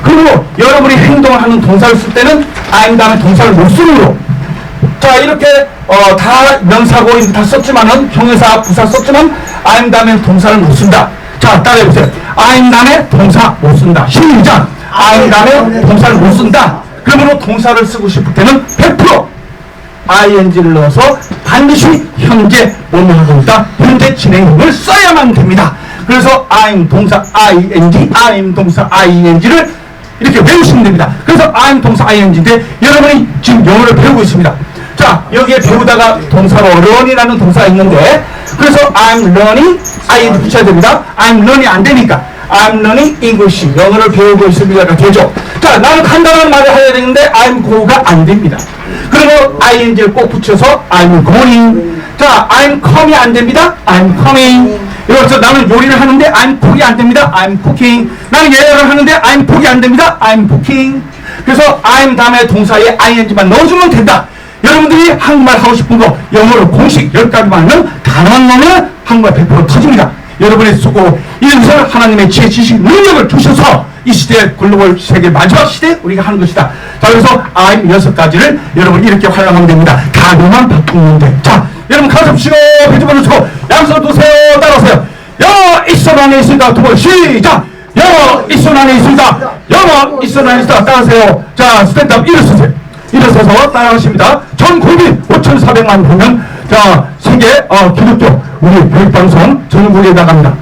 [SPEAKER 1] 그리고 여러분이 행동을 하는 동사를 쓸 때는 I'm 다음에 동사를 못 쓰므로 자 이렇게 다 명사고 다 썼지만은 형용사 부사 썼지만 I'm 다음에 동사를 못 쓴다. 자 따라해보세요. I'm 다음에 동사 못 쓴다. 시작. I'm 다음에 동사를 못 쓴다. 그러므로 동사를 쓰고 싶을 때는 100% ing를 넣어서 반드시 현재 원형동사 현재 진행형을 써야만 됩니다. 그래서 I'm 동사 ing, I'm 동사 ing를 이렇게 외우시면 됩니다. 그래서 I'm 동사 ing인데 여러분이 지금 영어를 배우고 있습니다. 자 여기에 배우다가 동사로 learn이라는 동사가 있는데 그래서 I'm learning ing 붙여야 됩니다. I'm learning 안 되니까 I'm learning English 영어를 배우고 있습니다가 되죠. 자 나는 간단한 말을 해야 되는데 I'm go가 안 됩니다. 그리고 ing를 꼭 붙여서 I'm going. 자 I'm come이 안 됩니다. I'm coming. 여기서 나는 요리를 하는데 I'm cook이 안 됩니다. I'm cooking. 나는 예약을 하는데 I'm book이 안 됩니다. I'm booking. 그래서 I'm 다음에 동사에 ing만 넣어주면 된다. 여러분들이 한국말 하고 싶은 거 영어로 공식 10가지만 하면 단어만 넣으면 한국말 100% 터집니다. 여러분의 수고 이것을 하나님의 지혜 지식 능력을 주셔서 이 시대 글로벌 세계 마지막 시대에 우리가 하는 것이다. 자 그래서 I'm 6가지를 여러분 이렇게 활용하면 됩니다. 단어만 바꾸면 돼. 자 여러분 가슴 치고 배집어넣 주고 양손 두세요. 따라오세요. 영어 이손 안에 있습니다. 두 번 시작. 영어 이손 안에 있습니다. 영어 이손 안에 있습니다. 따라하세요. 자 스탠드업 일어서세요. 일어서서 따라하십니다. 전 국민 5,400만 명은 자 세계 기독교 우리 교육방송 전국에 나갑니다.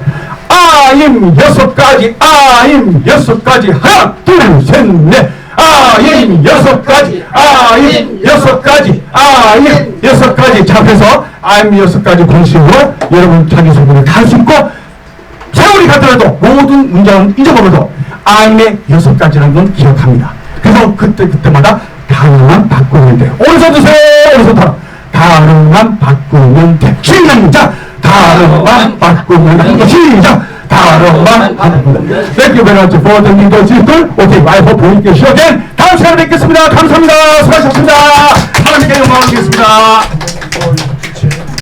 [SPEAKER 1] I'm 6가지 I'm 6가지 하나 둘 셋 넷 I'm 6가지 I'm 6가지 I'm 6가지 자 그래서 I'm 6가지 공식으로 여러분 자기소개를 다 할 수 있고 세월이 가더라도 모든 문장은 잊어버려도 I'의 6가지라는 건 기억합니다. 그래서 그때마다 단어만 바꾸면 돼요. 오른손 드세요. 오른손 단어만 바꾸면 돼. 시작. 단어만 바꾸면 돼. 시작. 단어만 바꾸면 돼. Thank you very much for the leadership. Okay, I hope we can see you again. 다음 시간에 뵙겠습니다. 감사합니다. 수고하셨습니다. 하나님께 영광을 드리겠습니다.